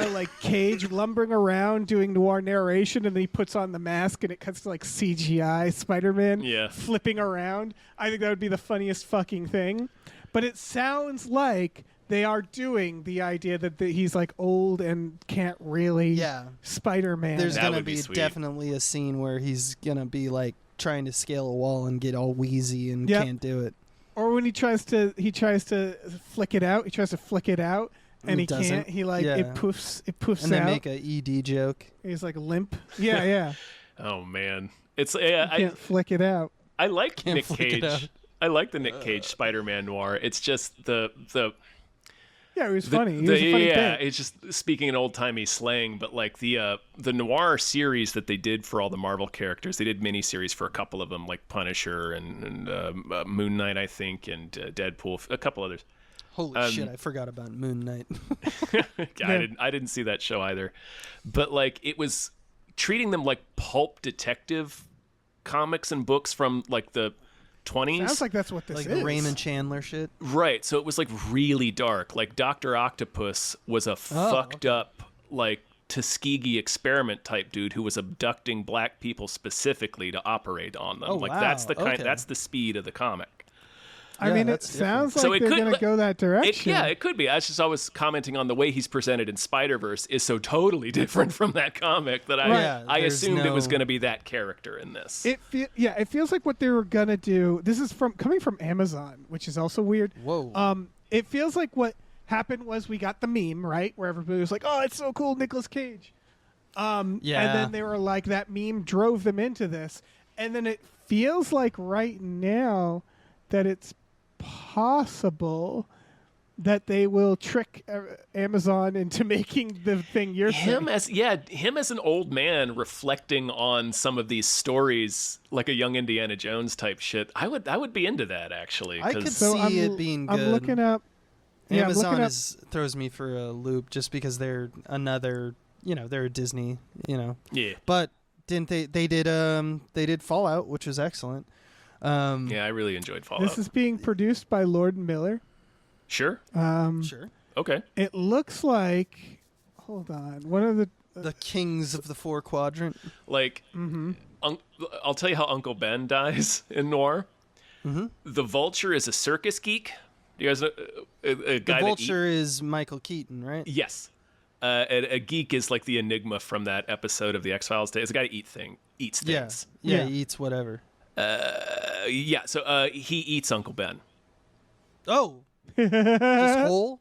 like Cage lumbering around doing noir narration, and then he puts on the mask and it cuts to like CGI Spider-Man Yeah. flipping around. I think that would be the funniest fucking thing. But it sounds like they are doing the idea that he's like old and can't really Spider-Man. There's That going to would be be sweet. definitely a scene where he's going to be like trying to scale a wall and get all wheezy and Yep. can't do it. Or when he tries to flick it out. He tries to flick it out and he Doesn't. can't. He like Yeah. it poofs And they out. make a ED joke. He's like limp. Yeah. Oh man, it's You I can't flick it out. I like Can't Nick flick it out. Cage. I like the Nick Cage Spider-Man Noir. It's just the Yeah, he was funny. He was a funny bit. it's just speaking in old timey slang, but like the noir series that they did for all the Marvel characters, they did miniseries for a couple of them, like Punisher and Moon Knight, I think, and Deadpool, a couple others. Holy shit, I forgot about Moon Knight. I didn't see that show either, but like it was treating them like pulp detective comics and books from like the 20s. Sounds like that's what this Like is. the Raymond Chandler shit. Right, so it was like really dark. Like Dr. Octopus was a fucked up like Tuskegee experiment type dude who was abducting black people specifically to operate on them. Oh, like wow. that's the kind Okay. that's the speed of the comic. I mean, it that's different. sounds like So it they're could- going to go that direction. It could be. I was just always commenting on the way he's presented in Spider-Verse is so totally different from that comic that Right. I There's assumed it was no- going to be that character in this. It feels like what they were gonna do. This is coming from Amazon, which is also weird. Whoa. It feels like what happened was we got the meme, right, where everybody was like, "Oh, it's so cool, Nicolas Cage." Yeah. And then they were like, that meme drove them into this, and then it feels like right now that it's possible that they will trick Amazon into making the thing you're saying. him as an old man reflecting on some of these stories like a young Indiana Jones type shit. I would be into that actually. I could 'cause- see it being good. I'm looking up. Yeah, I'm Amazon looking up. throws me for a loop just because they're another, they're a Disney, yeah. But didn't they did Fallout, which was excellent. Yeah, I really enjoyed Fallout. This is being produced by Lord and Miller. Sure. Sure. Okay. It looks like. Hold on. One of the. The Kings of the Four Quadrant. Like, I'll tell you how Uncle Ben dies in Noir. Mm-hmm. The Vulture is a circus geek. You guys know a The guy Vulture is Michael Keaton, right? Yes. A geek is like the enigma from that episode of the X-Files. It's a guy who eats Yeah. things. Yeah. He eats whatever. Yeah, so he eats Uncle Ben. Oh. Just whole?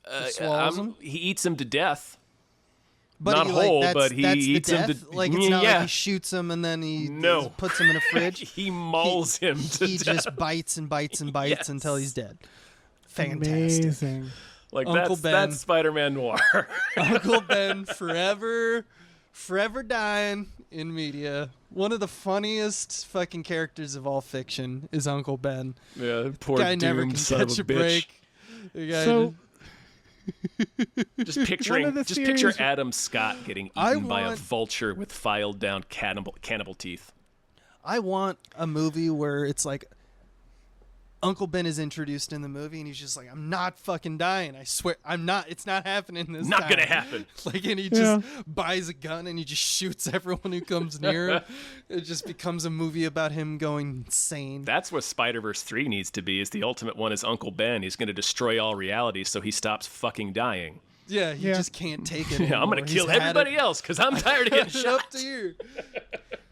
Just swallows him? He eats him to death. But Not he, whole, that's, but he that's eats the him death? to... Like, it's not yeah. like he shoots him and then he No. puts him in a fridge. He mauls him to He death. just bites and bites and bites Yes. until he's dead. Fantastic. Amazing. Like, Uncle Ben. that's Spider-Man Noir. Uncle Ben forever dying in media. One of the funniest fucking characters of all fiction is Uncle Ben. Yeah, poor Guy never doomed can son catch of a a bitch. break. The guy So Just picturing, One of the just picture series- Adam Scott getting I eaten by a want- vulture with filed down cannibal teeth. I want a movie where it's like Uncle Ben is introduced in the movie and he's just like, I'm not fucking dying. I swear, I'm not. It's not happening this Not time. gonna happen. Like, and he just buys a gun and he just shoots everyone who comes near him. It just becomes a movie about him going insane. That's what Spider-Verse 3 needs to be. Is the ultimate one is Uncle Ben. He's going to destroy all reality so he stops fucking dying. Yeah, he Yeah. just can't take it Yeah, I'm anymore. going to kill He's had everybody it. else because I'm tired of getting It's shot. up to you.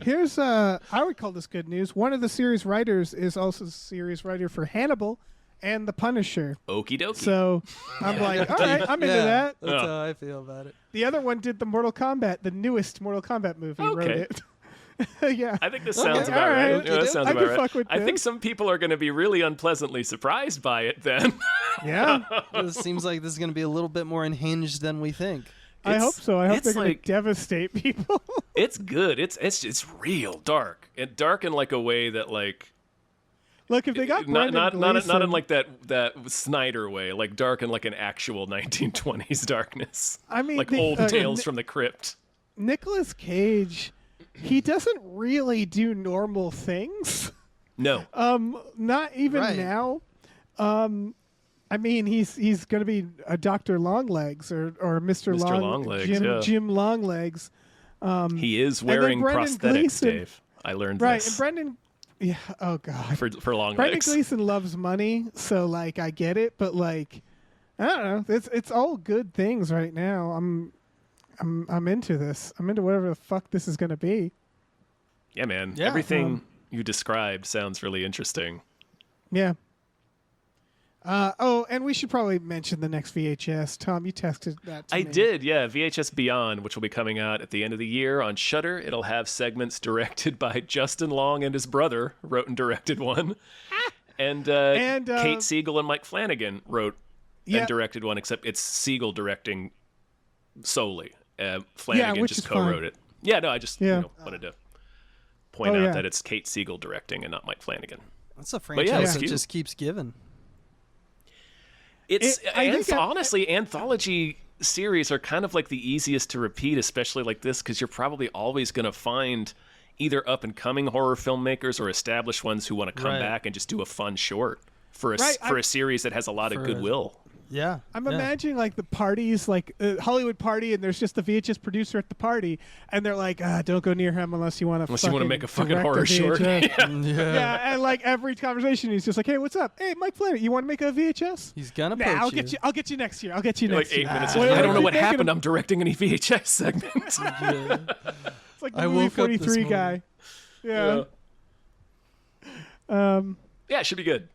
here's I would call this good news. One of the series writers is also the series writer for Hannibal and The Punisher. Okie dokie. So I'm like, all right, I'm into Yeah, that. That's Yeah. how I feel about it. The other one did the Mortal Kombat, the newest Mortal Kombat movie. Wrote Okay. it. Yeah. I think this sounds Okay, about all right. right. Yeah, that sounds I about can right. fuck with I think this. some people are going to be really unpleasantly surprised by it then. Yeah. It seems like this is going to be a little bit more unhinged than we think. I hope so. I hope it's they're going like- to devastate people. It's good. It's real dark. It dark in like a way that like Look, if they got not Brendan not in Gleeson- like that Snyder way, like dark in like an actual 1920s darkness. I mean, like the- old tales from the crypt. Nicolas Cage, he doesn't really do normal things. No. Not even Right. now. I mean, he's going to be a Dr. Longlegs or Mr. Mr. Longlegs, yeah. Jim Longlegs. He is then wearing Brendan prosthetics, Gleeson- Dave. I learned Right, this and Brendan. Yeah. Oh God. for long Brendan legs. Gleeson loves money, so like I get it, but like I don't know. It's all good things right now. I'm into this. I'm into whatever the fuck this is going to be. Yeah, man. Yeah. Everything you described sounds really interesting. Yeah. And we should probably mention the next VHS. Tom, you texted that to I me. did, yeah. VHS Beyond, which will be coming out at the end of the year on Shudder. It'll have segments directed by Justin Long and his brother wrote and directed one. And Kate Siegel and Mike Flanagan wrote Yeah. and directed one, except it's Siegel directing solely. Flanagan which just is co-wrote fine. it. Yeah, no, I just Yeah. wanted to point Oh, out yeah. that it's Kate Siegel directing and not Mike Flanagan. That's a yeah, franchise it's that cute. just keeps giving. It's I think honestly, anthology series are kind of like the easiest to repeat, especially like this, because you're probably always going to find either up and coming horror filmmakers or established ones who want to come Right. back and just do a fun short for a Right, for a series that has a lot of For a- goodwill. Yeah. I'm yeah. imagining like the parties, like Hollywood party, and there's just the VHS producer at the party, and they're like, don't go near him unless you want to make a fucking horror short. Yeah, and like every conversation, he's just like, hey, what's up? Hey, Mike Flanagan, you want to make a VHS? He's gonna poach I'll you. get you. I'll get you next year. I'll get you Like next 8 year. minutes. What I don't know you what thinking happened. of- I'm directing an VHS segment. It's like the I movie woke up this 43 morning. guy. Yeah. Yeah, it should be good.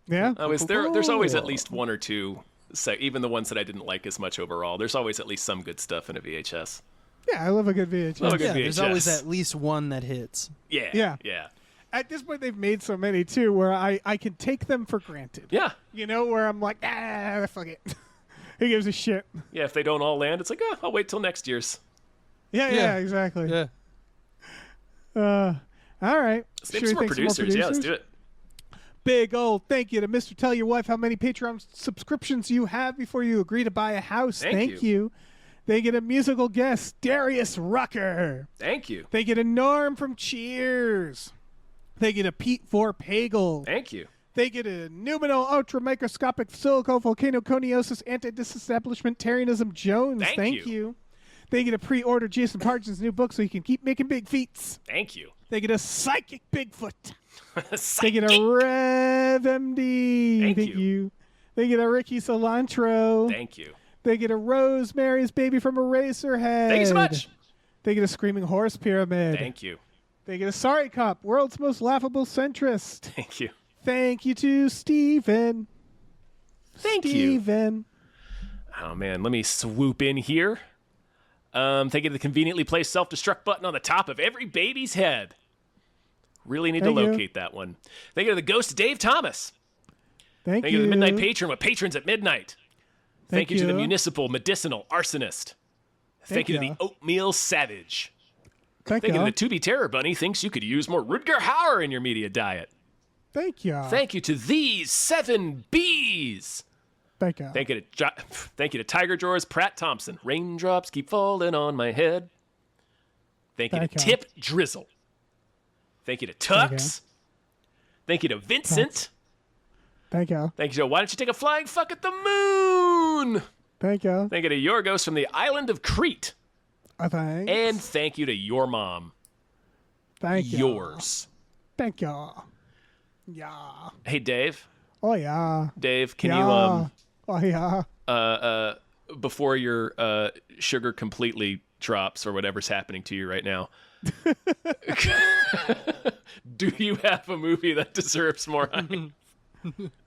Yeah. There's always at least one or two. So even the ones that I didn't like as much overall, there's always at least some good stuff in a VHS. Yeah, I love a good VHS. Love a good Yeah, there's VHS. always at least one that hits. Yeah. Yeah. Yeah. At this point, they've made so many too, where I can take them for granted. Yeah. You know, where I'm like, fuck it. Who gives a shit? Yeah. If they don't all land, it's like, I'll wait till next year's. Yeah, exactly. Yeah. All right. Let's Should name some we more thank some producers. Yeah, let's do it. Big old thank you to Mr. Tell Your Wife how many Patreon subscriptions you have before you agree to buy a house. Thank you. They get a musical guest, Darius Rucker. Thank you. They get a Norm from Cheers. They get a Pete Vorpagel. Thank you. They get a Numinal Ultramicroscopic Silico Volcano Coniosis Anti-Disestablishmentarianism Jones. Thank you. They get a pre-order Jason Parton's new book so he can keep making big feats. Thank you. They get a Psychic Bigfoot. They Psychic. get a Rev MD. Thank you. They get a Ricky Cilantro. Thank you. They get a Rosemary's Baby from Eraserhead. Thank you so much. They get a Screaming Horse Pyramid. Thank you. They get a Sorry Cop, world's most laughable centrist. Thank you. Thank you to Steven. Thank you. Steven. Oh, man. Let me swoop in here. Thank you to the conveniently placed self-destruct button on the top of every baby's head. Really need Thank to you. locate that one. Thank you to the ghost Dave Thomas. Thank Thank you. you to the Midnight Patron with patrons at midnight. Thank you to the you. Municipal Medicinal Arsonist. Thank you to you. the Oatmeal Savage. Thank Thank you you. to the To Be Terror Bunny thinks you could use more Rutger Hauer in your media diet. Thank you. Thank you to these 7 Bs. Thank you. Thank you to Tiger Drawers Pratt Thompson. Raindrops keep falling on my head. Thank you to Thank you. Tip Drizzle. Thank you to Tux. Thank you to Vincent. Thank you. Thank you to Why Don't You Take a Flying Fuck at the Moon? Thank you. Thank you to Yorgos from the island of Crete. Thanks. And thank you to your mom. Thank you. Yours. Thank you. Yeah. Hey, Dave. Oh, yeah. Dave, can Yeah. Oh, yeah. you, before your sugar completely drops or whatever's happening to you right now, do you have a movie that deserves more hype?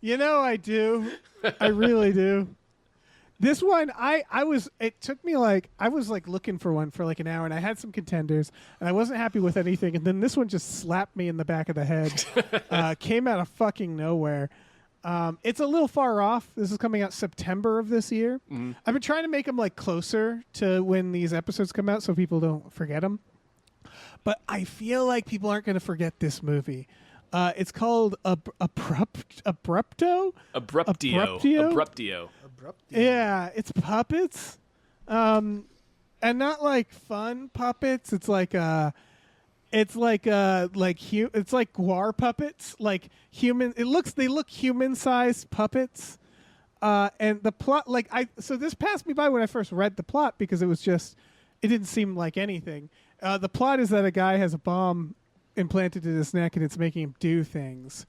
You know I do. I really do. This one, it took me I was looking for one for like an hour, and I had some contenders, and I wasn't happy with anything, and then this one just slapped me in the back of the head. Came out of fucking nowhere. It's a little far off. This is coming out September of this year. Mm-hmm. I've been trying to make them closer to when these episodes come out so people don't forget them. But I feel like people aren't going to forget this movie. It's called Abruptio? Abruptio. Yeah, it's puppets. And not like fun puppets. It's like guar puppets, like human. They look human-sized puppets. And the plot, so this passed me by when I first read the plot because it didn't seem like anything. The plot is that a guy has a bomb implanted in his neck and it's making him do things.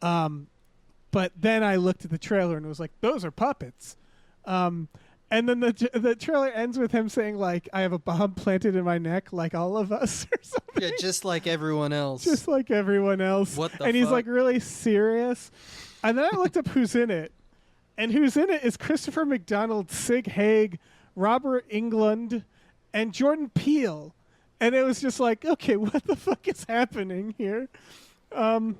But then I looked at the trailer and it was like, those are puppets. And then the trailer ends with him saying, like, I have a bomb planted in my neck like all of us or something. Yeah, just like everyone else. Just like everyone else. What the And he's fuck? like really serious. And then I looked up who's in it. And who's in it is Christopher McDonald, Sig Haig, Robert Englund, and Jordan Peele. And it was just like, okay, what the fuck is happening here? The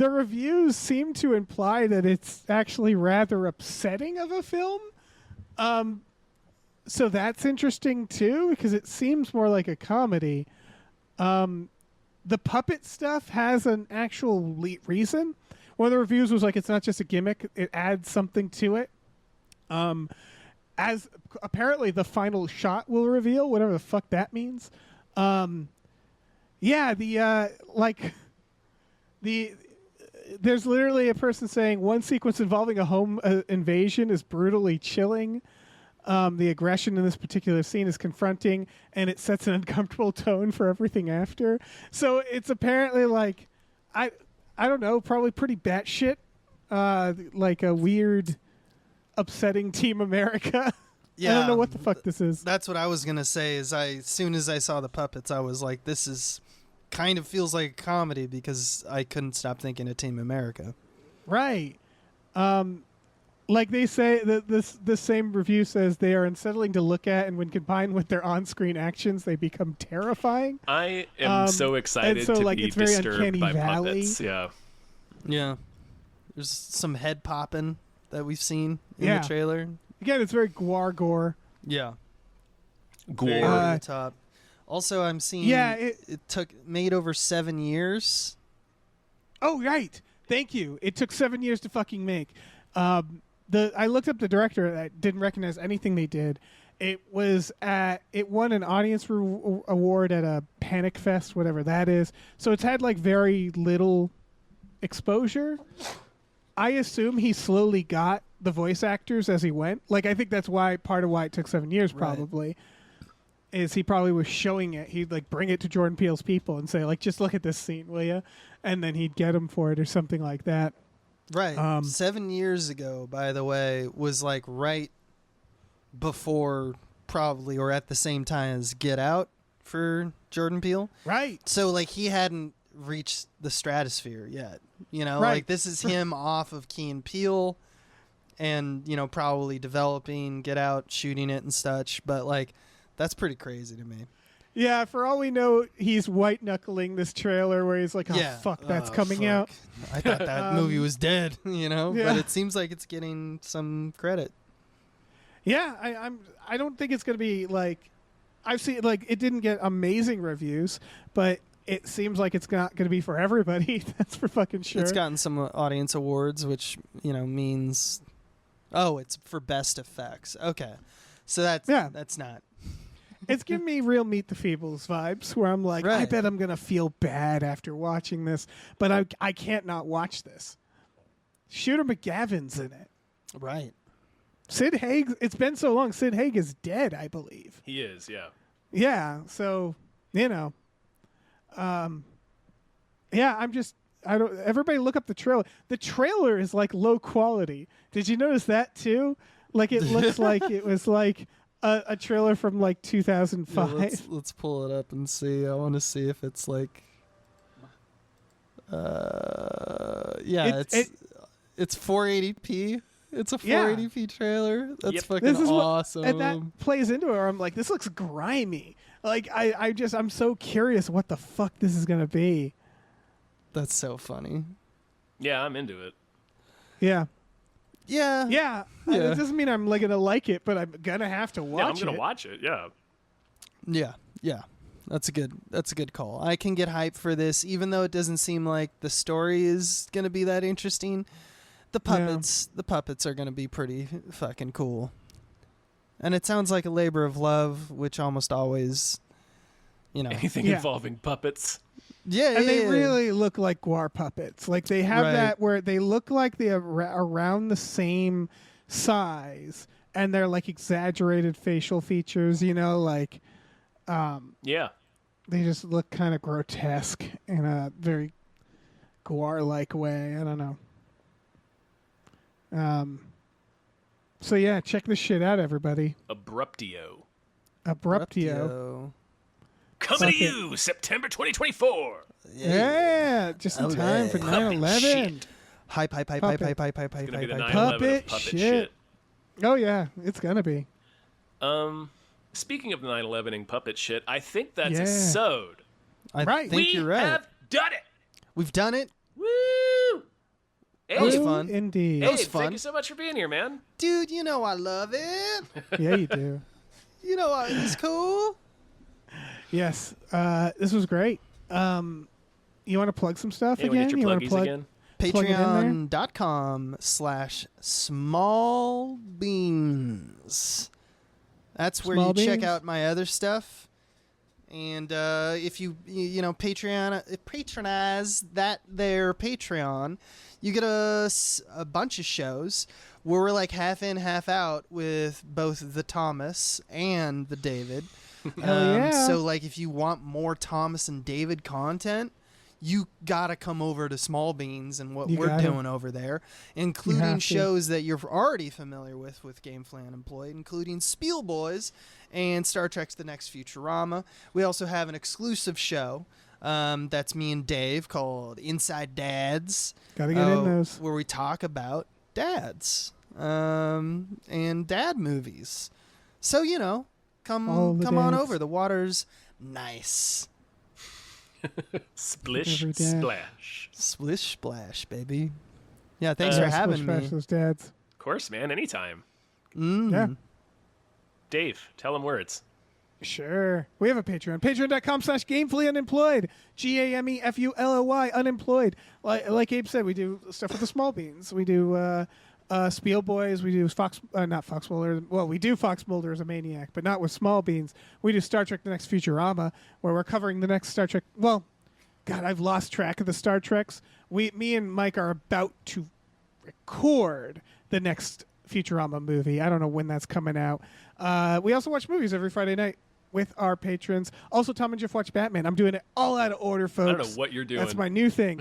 reviews seem to imply that it's actually rather upsetting of a film. So that's interesting too, because it seems more like a comedy. The puppet stuff has an actual reason. One of the reviews was like, it's not just a gimmick, it adds something to it. As apparently the final shot will reveal, whatever the fuck that means. there's literally a person saying one sequence involving a home invasion is brutally chilling. The aggression in this particular scene is confronting, and it sets an uncomfortable tone for everything after. So it's apparently like, I don't know, probably pretty batshit, like a weird, upsetting Team America. Yeah, I don't know what the fuck this is. That's what I was gonna say. As soon as I saw the puppets, I was like, "This is kind of feels like a comedy," because I couldn't stop thinking of Team America. Right. Like they say, this same review says they are unsettling to look at, and when combined with their on-screen actions, they become terrifying. I am so excited so, to like, be it's very disturbed Uncanny by Valley. puppets. Yeah. Yeah, there's some head popping that we've seen in Yeah. the trailer. Again, it's very gore. Yeah, Gore. very over the top. Also, I'm seeing Yeah, it made over 7 years. Oh, right. Thank you. It took 7 years to fucking make. I looked up the director. I didn't recognize anything they did. It won an audience award at a Panic Fest, whatever that is. So it's had like very little exposure. I assume he slowly got the voice actors as he went. Like, I think that's part of why it took 7 years, probably. Is he probably was showing it. He'd like bring it to Jordan Peele's people and say, like, just look at this scene, will you? And then he'd get them for it or something like that. Right. 7 years ago, by the way, was like right before probably or at the same time as Get Out for Jordan Peele. Right. So like he hadn't reached the stratosphere yet. You know, Right. like this is him off of Key and Peele and, you know, probably developing Get Out, shooting it and such. But like that's pretty crazy to me. Yeah, for all we know, he's white-knuckling this trailer where he's like, oh, fuck, that's coming out. I thought that movie was dead, you know? Yeah. But it seems like it's getting some credit. Yeah, I don't think it's going to be like... I've seen, like, it didn't get amazing reviews, but it seems like it's not going to be for everybody. That's for fucking sure. It's gotten some audience awards, which, you know, means... Oh, it's for best effects. Okay. So that's not... It's giving me real Meet the Feebles vibes, where I'm like, I bet I'm going to feel bad after watching this, but I can't not watch this. Shooter McGavin's in it. Right. Sid Haig, it's been so long. Sid Haig is dead, I believe. He is, yeah. Yeah, so, you know. Yeah, everybody look up the trailer. The trailer is like low quality. Did you notice that too? Like it looks like it was like a trailer from like 2005. Yeah, let's pull it up and see. I want to see if it's like it's 480p. It's a 480p trailer. That's fucking awesome. And that plays into it. I'm like, this looks grimy. Like I'm so curious what the fuck this is gonna be. That's so funny. Yeah, I'm into it. Yeah. Yeah. Yeah. It doesn't mean I'm like gonna like it, but I'm gonna have to watch it. Yeah, I'm gonna watch it. Yeah. Yeah. Yeah. That's a good call. I can get hyped for this, even though it doesn't seem like the story is gonna be that interesting. The puppets are gonna be pretty fucking cool. And it sounds like a labor of love, which almost always, you know, anything involving puppets. Yeah, and they really look like Gwar puppets. Like they have that where they look like they are around the same size, and they're like exaggerated facial features. You know, like they just look kind of grotesque in a very Gwar-like way. I don't know. So yeah, check this shit out, everybody. Abruptio. Suck Coming to you, September 2024. Yeah, just in time for 9/11. Hype. It's gonna be the 9/11 Puppet of puppet shit. shit. Oh yeah, it's gonna be. Speaking of 9/11ing puppet shit, I think that's Yeah. episode. I think you're right. We have done it. We've done it. Woo! That was Abe, fun. Indeed. Abe, was fun. thank you so much for being here, man. Dude, you know I love it. Yeah, you do. You know it's cool. Yes, this was great. You want to plug some stuff Yeah, we again? get your You wanna pluggies plug? again. Plug it in there? Patreon.com/smallbeans. That's where Small you check Beans? out my other stuff. And if you patronize their Patreon, you get a bunch of shows where we're like half in, half out with both the Thomas and the David. So like if you want more Thomas and David content, you gotta come over to Small Beans and what we're doing over there, including shows that you're already familiar with Gamefully Unemployed, including Spiel Boys and Star Trek's The Next Futurama. We also have an exclusive show that's me and Dave called Inside Dads. Gotta get in those. Where we talk about dads and dad movies. So, come on over. The water's nice. Splish splash. Splish splash, baby. Yeah, thanks for having me. Those dads. Of course, man. Anytime. Yeah. Dave, tell them words. Sure. We have a Patreon. Patreon.com/Gamefully Unemployed. GAMEFULLY Unemployed. Like Abe said, we do stuff with the Small Beans. We do Spiel Boys. We do not Fox Mulder. Well, we do Fox Mulder as a Maniac, but not with Small Beans. We do Star Trek The Next Futurama, where we're covering the next Star Trek. Well, God, I've lost track of the Star Treks. Me and Mike are about to record the next Futurama movie. I don't know when that's coming out. We also watch movies every Friday night with our patrons. Also, Tom and Jeff watch Batman. I'm doing it all out of order, folks. I don't know what you're doing. That's my new thing.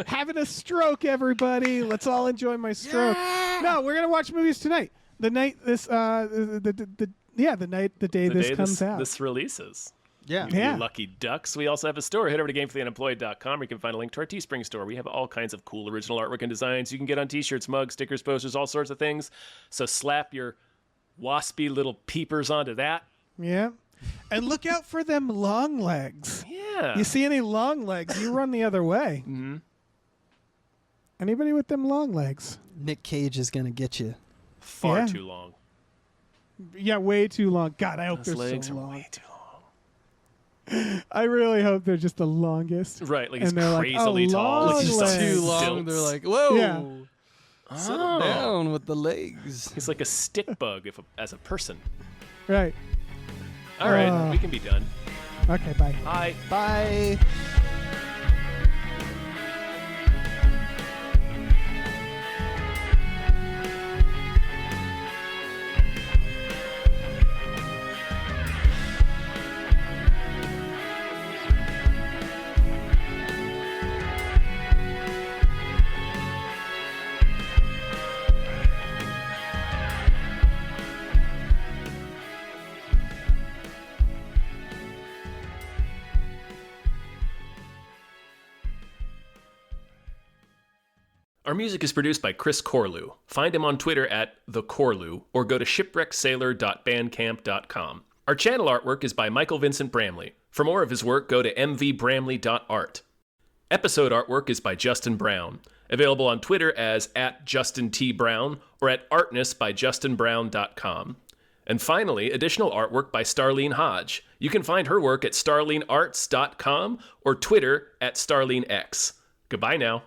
Having a stroke, everybody. Let's all enjoy my stroke. Yeah! No, we're gonna watch movies tonight. The night this the day this comes out. This releases. Yeah. You lucky ducks. We also have a store. Head over to GameFullyUnemployed.com where you can find a link to our Teespring store. We have all kinds of cool original artwork and designs you can get on t-shirts, mugs, stickers, posters, all sorts of things. So slap your waspy little peepers onto that. Yeah. And look out for them long legs. Yeah. You see any long legs, you run the other way. Mm-hmm. Anybody with them long legs? Nick Cage is going to get you. Far too long. Yeah, way too long. God, I hope Those they're legs so are long. way too long. I really hope they're just the longest. Right, like he's they're crazily tall. long Like he's legs. Too long. stilts. They're like, whoa. Yeah. Settle down with the legs. He's like a stick bug as a person. Right. All right, we can be done. Okay, bye. Bye. Bye. Our music is produced by Chris Corlew. Find him on Twitter at @TheCorlew or go to shipwrecksailor.bandcamp.com. Our channel artwork is by Michael Vincent Bramley. For more of his work, go to mvbramley.art. Episode artwork is by Justin Brown. Available on Twitter as @JustinTBrown or at artnessbyjustinbrown.com. And finally, additional artwork by Starlene Hodge. You can find her work at starlenearts.com or Twitter @StarleneX. Goodbye now.